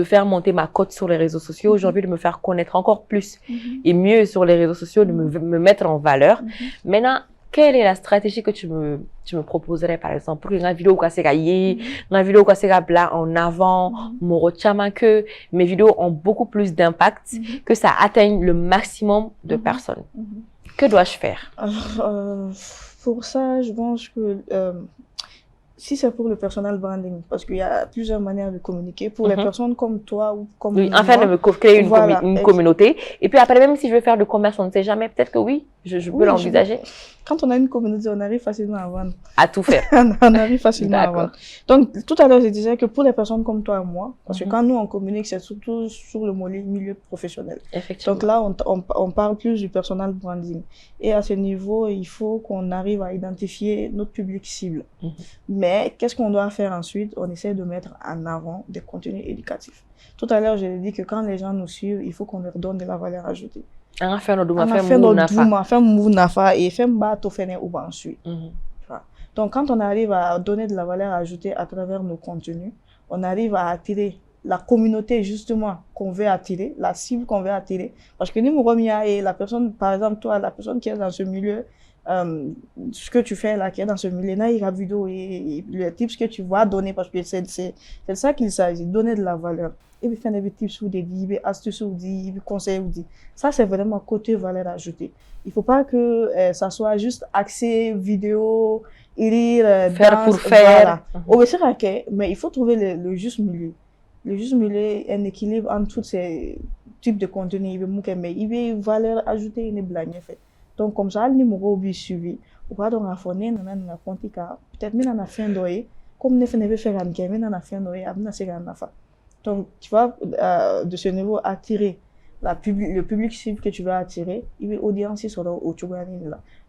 Speaker 1: faire monter ma cote sur les réseaux sociaux, j'ai envie de me faire connaître encore plus et mieux sur les réseaux sociaux, de me mettre en valeur. Maintenant, quelle est la stratégie que tu me proposerais, par exemple, pour que ma vidéo bla en avant, que mes vidéos ont beaucoup plus d'impact, que ça atteigne le maximum de personnes. Que dois-je faire?
Speaker 2: Alors, pour ça, je pense que si c'est pour le personal branding, parce qu'il y a plusieurs manières de communiquer, pour les personnes comme toi ou comme moi.
Speaker 1: Enfin, de me créer une communauté. Et puis après, même si je veux faire du commerce, on ne sait jamais, peut-être que oui, je peux l'envisager.
Speaker 2: Quand on a une communauté, on arrive facilement à vendre.
Speaker 1: À tout faire.
Speaker 2: On arrive facilement à vendre. Donc, tout à l'heure, je disais que pour les personnes comme toi et moi, parce que quand nous, on communique, c'est surtout sur le milieu professionnel.
Speaker 1: Effectivement.
Speaker 2: Donc là, on parle plus du personal branding. Et à ce niveau, il faut qu'on arrive à identifier notre public cible. Mais qu'est-ce qu'on doit faire ensuite? On essaie de mettre en avant des contenus éducatifs. Tout à l'heure, je l'ai dit que quand les gens nous suivent, il faut qu'on leur donne de la valeur ajoutée.
Speaker 1: On a fait nos
Speaker 2: Donc, quand on arrive à donner de la valeur ajoutée à travers nos contenus, on arrive à attirer la communauté justement qu'on veut attirer, la cible qu'on veut attirer. Parce que nous, et la personne, par exemple, toi, la personne qui est dans ce milieu, ce que tu fais là, qui est dans ce milieu, là, il y a vidéo et les tips que tu vas donner, parce que c'est ça qu'il s'agit, donner de la valeur. Et puis faire des tips ou des astuces ou des conseils ou des. Ça, c'est vraiment côté valeur ajoutée. Il ne faut pas que ça soit juste axé vidéo, rire,
Speaker 1: faire
Speaker 2: danse,
Speaker 1: pour faire.
Speaker 2: Voilà. Mais il faut trouver le juste milieu. Le juste milieu, un équilibre entre tous ces types de contenus. Mais il y a une valeur ajoutée, une blague en fait. Donc, comme ça, le numéro est suivi. On va donc affonner, on a compte peut-être même on a fait un doyer, comme ne fait faire un game, on a fait un doyer, on a fait un affaire. Donc, tu vois, de ce niveau, attirer le public cible que tu vas attirer, il est audience sur là,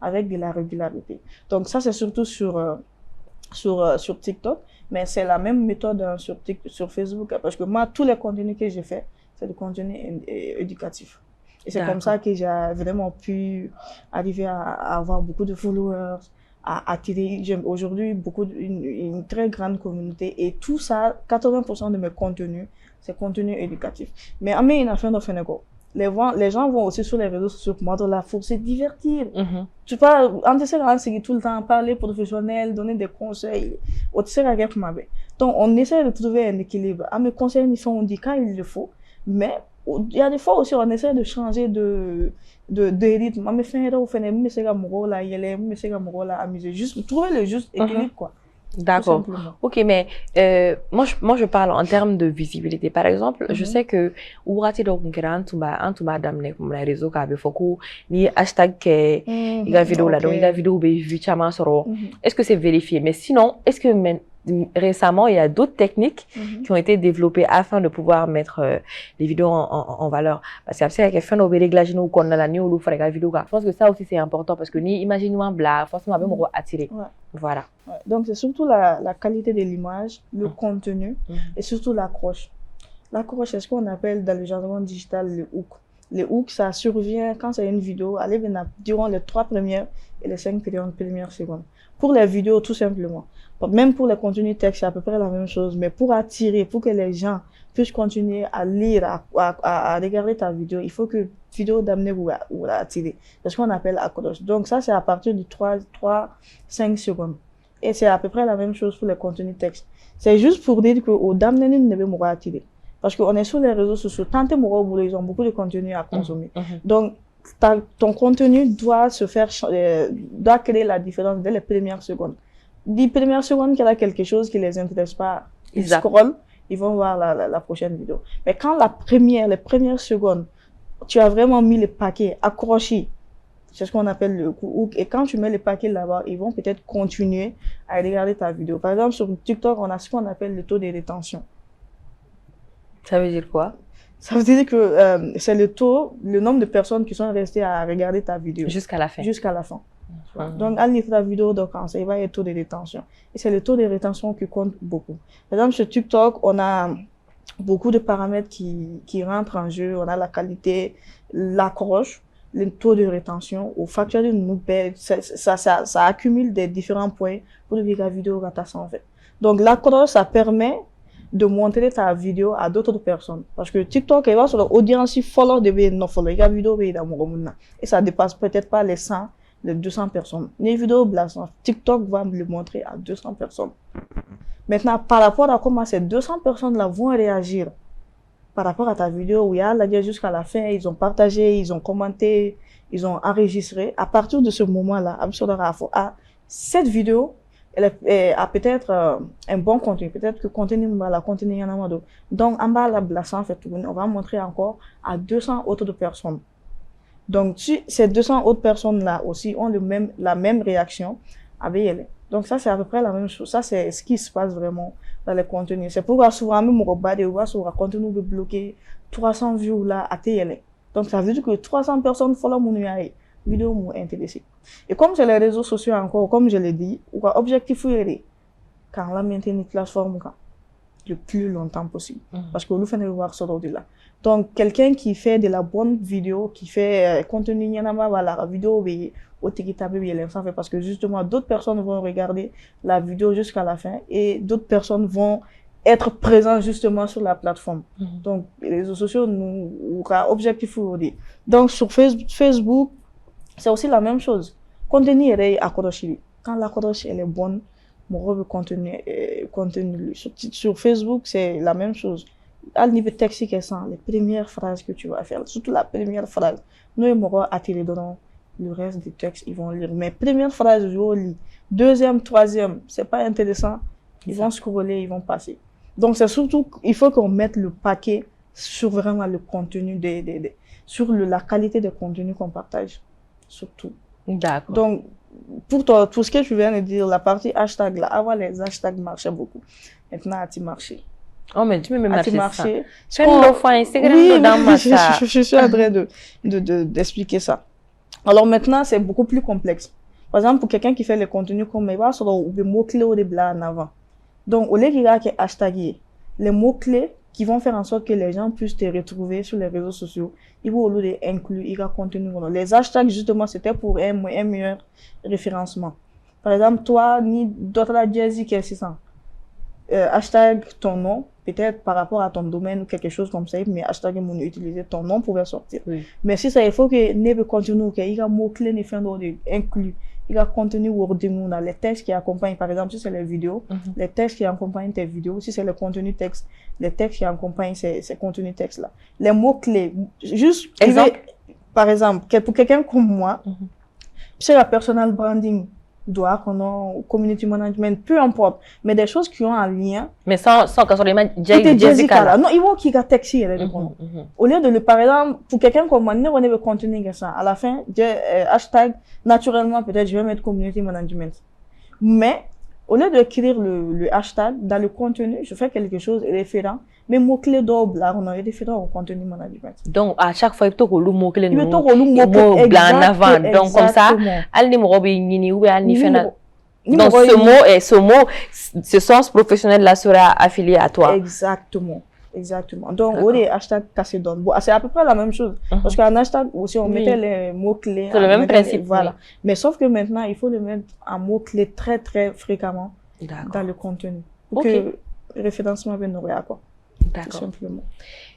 Speaker 2: avec de la régularité. Donc ça, c'est surtout sur TikTok, mais c'est la même méthode sur Facebook, parce que moi, tous les contenus que j'ai fait, c'est du contenu éducatif. Et c'est comme ça que j'ai vraiment pu arriver à avoir beaucoup de followers, à attirer aujourd'hui une très grande communauté. Et tout ça, 80% de mes contenus, c'est contenu éducatif. Mais à mes affaire de Fénégo, les gens vont aussi sur les réseaux sociaux pour moi de la force, se divertir. Tu peux, on essaie de seguir tout le temps, parler professionnel, donner des conseils. On essaie de Donc, on essaie de trouver un équilibre. À mes conseils, on dit quand il le faut. Mais, il y a des fois aussi, on essaie de changer de rythme. On me fait un peu, amuser. Juste, trouver le juste équilibre, quoi.
Speaker 1: D'accord. Ok, mais moi je parle en termes de visibilité. Par exemple, je sais que ourati do kunkiran tuma damne comme les réseaux kabe foku ni hashtag ke iga vidéo là donc iga vidéo be vu chama soro. Est-ce que c'est vérifié? Mais sinon, est-ce que récemment il y a d'autres techniques qui ont été développées afin de pouvoir mettre les vidéos en valeur? Parce qu'après il fait un réglage nous qu'on a la ni ou faire vidéo. Je pense que ça aussi c'est important parce que ni imagine-nous un blague, forcément même attirer. Voilà.
Speaker 2: Donc, c'est surtout la qualité de l'image, le contenu et surtout l'accroche. L'accroche, c'est ce qu'on appelle dans le jargon digital le hook. Le hook, ça survient quand c'est une vidéo, durant les 3 premières et les 5 premières secondes. Pour les vidéos, tout simplement. Même pour les contenus texte, c'est à peu près la même chose. Mais pour attirer, pour que les gens puissent continuer à lire, à regarder ta vidéo, il faut que vidéo d'amener ou attirer. C'est ce qu'on appelle accroche. Donc ça, c'est à partir de 3-5 secondes. Et c'est à peu près la même chose pour les contenus texte. C'est juste pour dire que au d'amener ne veut pas attirer. Parce qu'on est sur les réseaux sociaux. Tant que ils ont beaucoup de contenu à consommer. Donc, ton contenu doit doit créer la différence dès les premières secondes. Les premières secondes qu'il y a quelque chose qui les intéresse pas, ils scrollent, ils vont voir la prochaine vidéo. Mais quand les premières secondes, tu as vraiment mis le paquet accroché, c'est ce qu'on appelle le hook. Et quand tu mets le paquet là-bas, ils vont peut-être continuer à regarder ta vidéo. Par exemple, sur TikTok, on a ce qu'on appelle le taux de rétention.
Speaker 1: Ça veut dire quoi?
Speaker 2: Ça veut dire que c'est le nombre de personnes qui sont restées à regarder ta vidéo.
Speaker 1: Jusqu'à la fin.
Speaker 2: Jusqu'à la fin. Donc, à livrer la vidéo, donc, il va y avoir le taux de rétention. Et c'est le taux de rétention qui compte beaucoup. Par exemple, sur TikTok, on a beaucoup de paramètres qui rentrent en jeu. On a la qualité, l'accroche, le taux de rétention, au facteur de nous, ça accumule des différents points pour que la vidéo va en fait. Donc, l'accroche, ça permet de montrer ta vidéo à d'autres personnes. Parce que TikTok, il va sur l'audience follow de non follow. La vidéo, et ça dépasse peut-être pas les 100, les 200 personnes. Les vidéos blasantes, TikTok va me le montrer à 200 personnes. Maintenant, par rapport à comment ces 200 personnes-là vont réagir par rapport à ta vidéo, où il y a là jusqu'à la fin, ils ont partagé, ils ont commenté, ils ont enregistré. À partir de ce moment-là, cette vidéo, elle a peut-être un bon contenu, peut-être que contenu y en a d'autres. Donc, en bas, la blason, en fait, on va montrer encore à 200 autres personnes. Donc, si ces 200 autres personnes-là aussi ont la même réaction, donc ça, c'est à peu près la même chose. Ça, c'est ce qui se passe vraiment dans les contenus. C'est pourquoi souvent, même au bas de sur un contenu bloqué, 300 views là, à télé. Donc, ça veut dire que 300 personnes follow mon vidéo m'ont intéressé. Et comme c'est les réseaux sociaux encore, comme je l'ai dit, l'objectif est quand la maintenir une plateforme le plus longtemps possible. Parce que nous faisons voir ça là. Donc, quelqu'un qui fait de la bonne vidéo, qui fait contenu, la vidéo, parce que justement, d'autres personnes vont regarder la vidéo jusqu'à la fin et d'autres personnes vont être présentes justement sur la plateforme. Donc, les réseaux sociaux, nous, objectif aujourd'hui. Donc, sur Facebook, c'est aussi la même chose. Contenu est accroché. Quand l'accroche elle est bonne, mon contenu. Sur Facebook, c'est la même chose. À le niveau texte, les premières phrases que tu vas faire, surtout la première phrase, nous, ils vont attirer dans le reste du texte, ils vont lire. Mais première phrase, je vais lire. Deuxième, troisième, c'est pas intéressant. Ils vont scroller, ils vont passer. Donc, c'est surtout, il faut qu'on mette le paquet sur vraiment le contenu sur la qualité des contenus qu'on partage. Surtout.
Speaker 1: D'accord.
Speaker 2: Donc, pour toi, tout ce que tu viens de dire, la partie hashtag là, avant les hashtags marchaient beaucoup. Maintenant, tu marches.
Speaker 1: Oh, mais tu me mets marcher ça.
Speaker 2: Oui, je suis en train d'expliquer ça. Alors maintenant, c'est beaucoup plus complexe. Par exemple, pour quelqu'un qui fait les contenus comme il va sur des mots-clés au début en avant. Donc, au lieu qu'il y a hashtag, les mots-clés qui vont faire en sorte que les gens puissent te retrouver sur les réseaux sociaux, ils vont au lieu d'inclure, il y a contenu. Les hashtags, justement, c'était pour un meilleur référencement. Par exemple, toi, ni d'autres la Jazzy qui est 600. Hashtag ton nom, peut-être par rapport à ton domaine ou quelque chose comme ça, mais hashtag mon utiliser ton nom pouvait sortir. Oui. Mais si ça, il faut que ne continue, qu'il y a mots-clés, ne fait inclus. Il y a contenu Word, les textes qui accompagnent, par exemple, si c'est les vidéos, les textes qui accompagnent tes vidéos, si c'est le contenu texte, les textes qui accompagnent ces contenus textes-là. Les mots-clés, juste, par exemple, pour quelqu'un comme moi, c'est la personal branding, community management, peu importe, mais des choses qui ont un lien.
Speaker 1: Mais sans que ce soit Jessica là.
Speaker 2: Non, il faut qu'il y ait un texte. Au lieu de par exemple, pour quelqu'un comme moi, on veut continuer ça. À la fin, hashtag, naturellement, peut-être, je vais mettre community management. Mais, au lieu d'écrire le hashtag, dans le contenu, je fais quelque chose référent. Mais mots-clés double, là, on a référent au contenu management.
Speaker 1: Donc, à chaque fois, il faut que le mot-clé
Speaker 2: il faut que le mot-clé
Speaker 1: blanc en avant. Donc, comme ça, al numéro ou al nifena. Donc, ce mot, ce sens professionnel là sera affilié à toi.
Speaker 2: Exactement. Exactement. Donc, on a hashtag cassé donne. Bon, c'est à peu près la même chose. Parce qu'un hashtag aussi, on mettait les mots-clés.
Speaker 1: C'est le même principe.
Speaker 2: Voilà. Mais sauf que maintenant, il faut le mettre en mots-clés très, très fréquemment dans le contenu. Pour que le référencement vienne à quoi.
Speaker 1: D'accord. Simplement.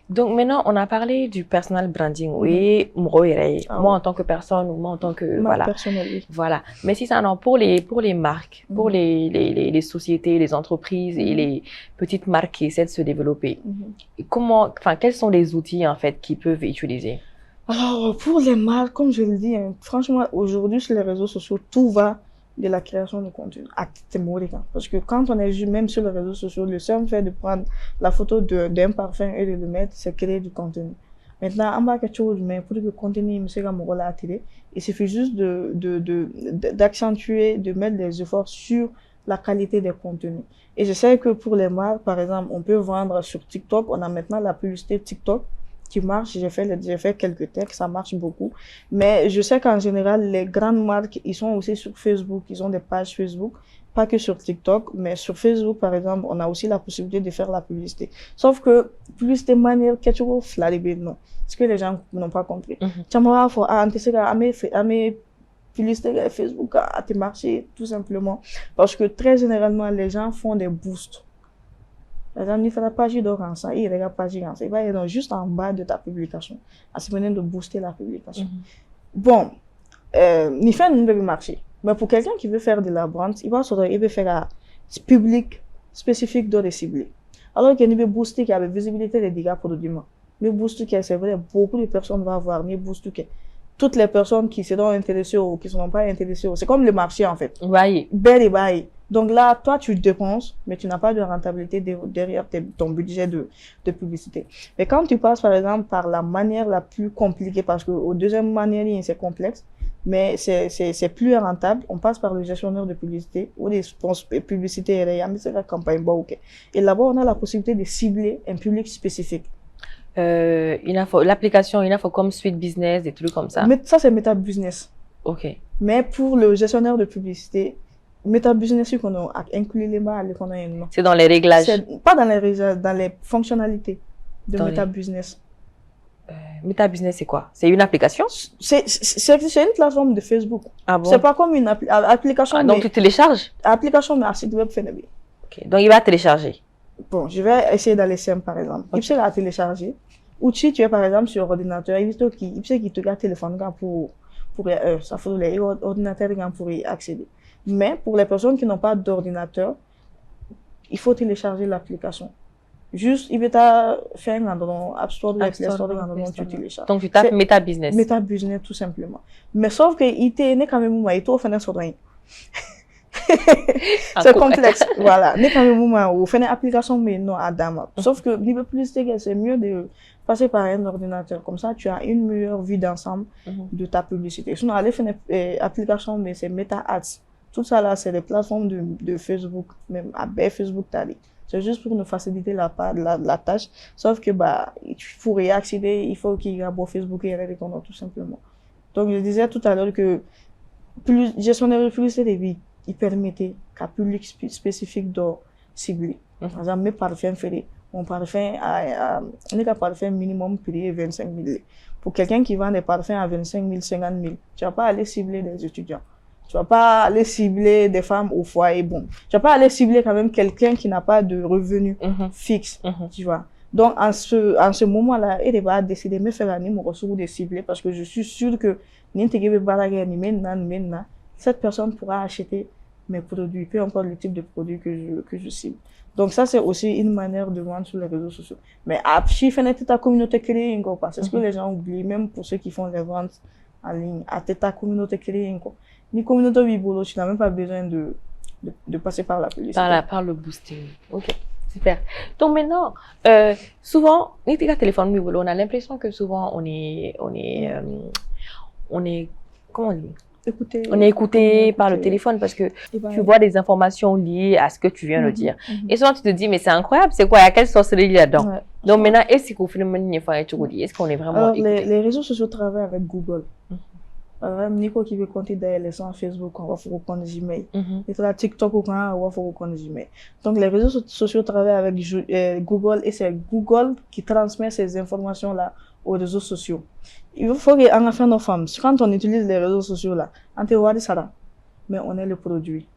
Speaker 1: Donc maintenant, on a parlé du personal branding. Oui, moi en tant que personne ou moi en tant que voilà. Mais si ça non pour les marques, pour les sociétés, les entreprises et les petites marques qui essaient de se développer, quels sont les outils en fait qu'ils peuvent utiliser?
Speaker 2: Alors pour les marques, comme je le dis, franchement aujourd'hui sur les réseaux sociaux, tout va de la création de contenu. Parce que quand on est même sur les réseaux sociaux, le seul fait de prendre la photo d'un parfum et de le mettre, c'est créer du contenu. Maintenant, en bas quelque chose, mais pour que le contenu me soit attiré, il suffit juste d'accentuer, de mettre des efforts sur la qualité des contenus. Et je sais que pour les marques, par exemple, on peut vendre sur TikTok, on a maintenant la publicité TikTok qui marche, j'ai fait quelques textes, ça marche beaucoup. Mais je sais qu'en général, les grandes marques, ils sont aussi sur Facebook, ils ont des pages Facebook, pas que sur TikTok, mais sur Facebook, par exemple, on a aussi la possibilité de faire la publicité. Sauf que, publicité manière, quelque chose, non. Ce que les gens n'ont pas compris. Publicité Facebook a marché, tout simplement. Parce que très généralement, les gens font des boosts. Par exemple, il fait la page d'Oransa, il regarde la page d'Oransa, il va être juste en bas de ta publication, à ce moment de booster la publication. Bon, il fait un marché. Mais pour quelqu'un qui veut faire de la vente, il veut faire un public spécifique de ciblé. Alors qu'il veut booster qui a la visibilité des dégâts produits. Mais booster qui c'est vrai, beaucoup de personnes vont avoir, mais booster qui toutes les personnes qui seront intéressées ou qui ne sont pas intéressées, c'est comme le marché en fait.
Speaker 1: Oui.
Speaker 2: Donc là, toi, tu dépenses, mais tu n'as pas de rentabilité derrière ton budget de publicité. Mais quand tu passes, par exemple, par la manière la plus compliquée, parce qu'au deuxième manière, c'est complexe, mais c'est plus rentable, on passe par le gestionnaire de publicité ou des publicités et la campagne. Et là-bas, on a la possibilité de cibler un public spécifique.
Speaker 1: L'application, il faut comme Suite Business, des trucs comme ça.
Speaker 2: Mais ça, c'est Meta Business.
Speaker 1: Ok.
Speaker 2: Mais pour le gestionnaire de publicité, Meta Business, qu'on a inclus les marques,
Speaker 1: c'est dans les réglages.
Speaker 2: Pas dans les réglages, dans les fonctionnalités de Meta Business.
Speaker 1: Meta Business, c'est quoi? C'est une application?
Speaker 2: C'est une plateforme de Facebook.
Speaker 1: Ah bon?
Speaker 2: C'est pas comme une application.
Speaker 1: Ah, donc tu télécharges?
Speaker 2: Application, mais un site web fait.
Speaker 1: Ok. Donc il va télécharger.
Speaker 2: Bon, je vais essayer d'aller simple, par exemple. Okay. Il peut la télécharger. Ou tu es, par exemple, sur ordinateur, il peut te garde téléphone pour ça faut les ordinateurs pour y accéder. Mais pour les personnes qui n'ont pas d'ordinateur, il faut télécharger l'application. Juste, il va faire un App Store, Play Store, tu télécharges.
Speaker 1: Donc tu tapes Meta Business.
Speaker 2: Meta Business, tout simplement. Mais sauf que il est quand même il est fait sur c'est complexe. Voilà. N'est quand même où fait une application, mais non à dame. Sauf que niveau plus c'est mieux de passer par un ordinateur. Comme ça, tu as une meilleure vue d'ensemble de ta publicité. Sinon, aller faire une application, mais c'est Meta Ads. Tout ça là, c'est des plateformes de Facebook, même à Facebook, C'est juste pour nous faciliter la tâche. Sauf que, pour y accéder, il faut qu'il y ait un Facebook et des comptes, tout simplement. Donc, je disais tout à l'heure que gestionnaire de publicité, il permettait qu'un public spécifique de cibler. Par exemple, mes parfums ferrés, mon parfum on est qu'un parfum minimum prix 25 000. Pour quelqu'un qui vend des parfums à 25 000, 50 000, tu vas pas aller cibler des étudiants. Tu vas pas aller cibler des femmes au foyer. Bon, tu vas pas aller cibler quand même quelqu'un qui n'a pas de revenus fixe, tu vois. Donc, en ce moment-là, il va décider de me faire un numéro sur de cibler parce que je suis sûre que cette personne pourra acheter mes produits, peu importe le type de produit que je cible. Donc, ça, c'est aussi une manière de vendre sur les réseaux sociaux. Mais après, si ta communauté créée, c'est ce que les gens oublient, même pour ceux qui font les ventes en ligne, à ta communauté créée, ni communauté Bibolo, tu n'as même pas besoin de passer par la publicité.
Speaker 1: Par le boosting. Ok, super. Donc maintenant, souvent, on a l'impression que souvent on est comment on dit? On est écouté par le téléphone parce que tu vois des informations liées à ce que tu viens de dire. Et souvent, tu te dis, mais c'est incroyable, c'est quoi? Il y a quelle sorcellerie là-dedans? Ouais. Donc maintenant, est-ce qu'on est vraiment écouté?
Speaker 2: Les réseaux sociaux travaillent avec Google. Nico qui veut compter derrière les sur Facebook, on va faire reconnaître Gmail. Et sur la TikTok, on va faire reconnaître Gmail. Donc les réseaux sociaux travaillent avec Google et c'est Google qui transmet ces informations-là aux réseaux sociaux. Il faut qu'en affaire nos femmes, quand on utilise les réseaux sociaux là, on te voit ça là, mais on est le produit.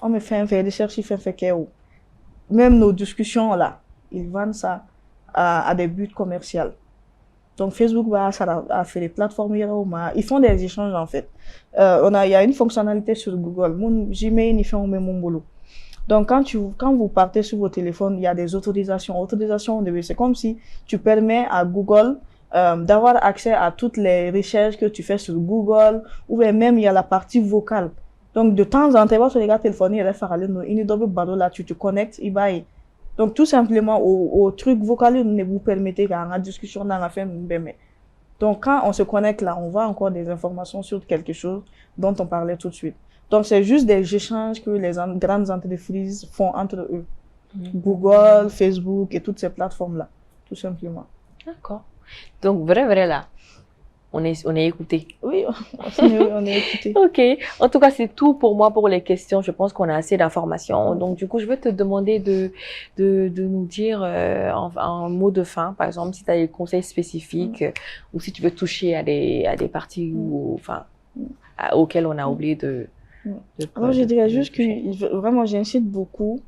Speaker 2: On me fait des recherches, il fait qu'est-où. Même nos discussions là, ils vendent ça à des buts commerciaux. Donc Facebook va faire des plateformes, ils font des échanges en fait. Il y a une fonctionnalité sur Google, mon Gmail il fait mon boulot. Donc quand vous partez sur vos téléphones, il y a des autorisations. C'est comme si tu permets à Google d'avoir accès à toutes les recherches que tu fais sur Google, ou même il y a la partie vocale. Donc de temps en temps, sur les gars téléphoniques, tu te connectes, il va. Donc, tout simplement, au truc vocal, ne vous permettez qu'à la discussion dans la fin. Donc, quand on se connecte là, on voit encore des informations sur quelque chose dont on parlait tout de suite. Donc, c'est juste des échanges que les grandes entreprises font entre eux. Google, Facebook et toutes ces plateformes-là, tout simplement.
Speaker 1: D'accord. Donc, vrai là. On est écouté.
Speaker 2: Oui, on est écouté.
Speaker 1: Ok. En tout cas, c'est tout pour moi pour les questions. Je pense qu'on a assez d'informations. Donc, du coup, je vais te demander de nous dire en mot de fin, par exemple, si tu as des conseils spécifiques ou si tu veux toucher à des parties auxquelles on a oublié
Speaker 2: Alors, je dirais juste que vraiment, j'incite beaucoup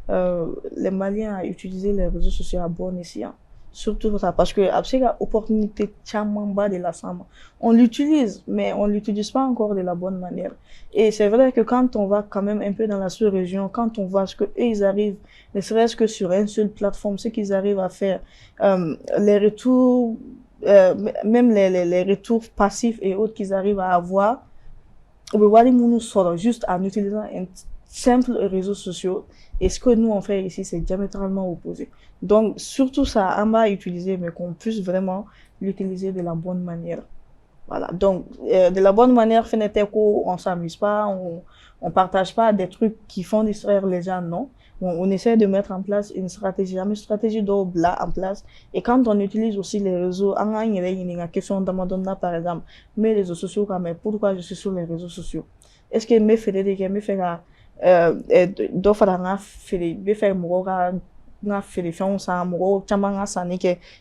Speaker 2: les Maliens à utiliser les réseaux sociaux à bon escient. Surtout ça, parce que après l'opportunité de la femme, on l'utilise, mais on l'utilise pas encore de la bonne manière. Et c'est vrai que quand on va quand même un peu dans la sous-région, quand on voit ce que eux ils arrivent, ne serait-ce que sur une seule plateforme, ce qu'ils arrivent à faire, les retours, même les retours passifs et autres qu'ils arrivent à avoir, juste en utilisant un simple réseau social. Et ce que nous on fait ici, c'est diamétralement opposé. Donc, surtout ça, on va utiliser, mais qu'on puisse vraiment l'utiliser de la bonne manière. Voilà. Donc, de la bonne manière, on s'amuse pas, on partage pas des trucs qui font distraire les gens, non. On essaie de mettre en place une stratégie double là en place. Et quand on utilise aussi les réseaux, il y a une question d'Amadonna, par exemple, mes réseaux sociaux, mais pourquoi je suis sur les réseaux sociaux? Est-ce que mes Frédéric, mes Ferra, d'offre à faire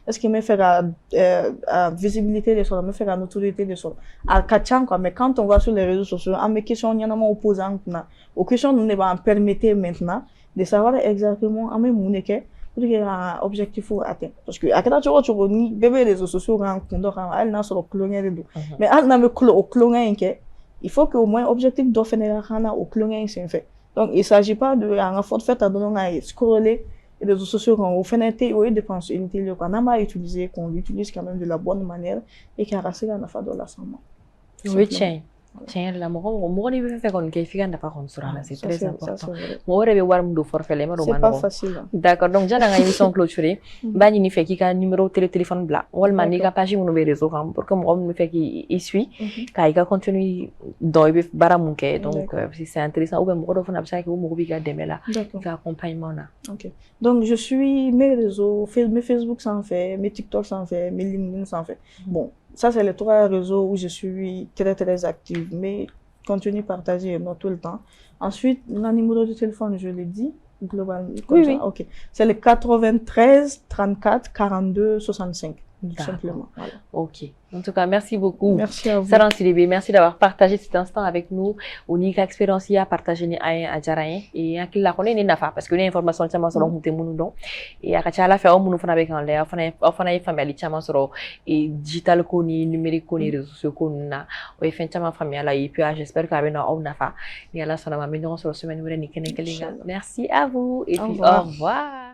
Speaker 2: est-ce que me faire visibilité des choses, me faire notoriété des choses. Mais quand on va sur les réseaux sociaux, on me questionne, il y en a opposant aux questions nous ne va permettre maintenant de savoir exactement à même pour qu'il y ait un objectif à atteindre. Parce que à quel âge tu vois bébé réseaux sociaux quand elle n'a sur le cloné de dos. Mais elle n'a pas au cloné il faut qu'au moins objectif d'offrir au cloné c'est fait. Donc il s'agit pas de en faute fait à donner scroller les réseaux sociaux quand on fait des dépenses inutiles qu'on n'a pas utilisé, qu'on l'utilise quand même de la bonne manière et qui a rasé la fin de la somme.
Speaker 1: Retain. Tiens, la mɔgɔ ni bɛ fɛ kɔni kɛ f'i ka nafa kɔni sɔrɔ a la, c'est très important. Mɔgɔ yɛrɛ bɛ wari min don forfait la i ma dɔn o ma nɔgɔn.
Speaker 2: C'est pas facile.
Speaker 1: D'accord, donc jaa ka émission clôturée n b'a ɲini fɛ k'i ka numéro téléphone bila walima n'i ka page minnu bɛ réseau kan pour que mɔgɔ min bɛ fɛ k'i suit k'a i ka contenu dɔn i bɛ baara mun kɛ donc si c'est intéressant ou bien mɔgɔ dɔ fana bɛ se ka kɛ o mɔgɔ b'i ka dɛmɛ la i ka accompagnement na.
Speaker 2: Ok, donc je suis mes réseaux, mes Facebook sans faire, mes TikTok sans faire, mes LinkedIn sans faire. Bon, ça c'est les 3 réseaux où je suis très active, mais contenu partagé non tout le temps. Ensuite, mon numéro de téléphone, je l'ai dit, globalement.
Speaker 1: Oui.
Speaker 2: Ok, c'est le 93 34 42 65. Tout simplement. Voilà.
Speaker 1: Ok. En tout cas, merci beaucoup.
Speaker 2: Merci à vous.
Speaker 1: Saran Sidibé, merci d'avoir partagé cet instant avec nous. Unika expérience à partager ni ay ajarayen et akil la connaît ni nafa parce que les informations chama soro hunte munu don et akachala fa munu fana be kan le fana family chama soro et digital ko ni numérique ko ni réseaux sociaux ko na o fen chama famille la et puis j'espère que na au nafa ni ala sana ma mignon sur semaine wala ni kenen kelinga. Merci à vous et puis au revoir.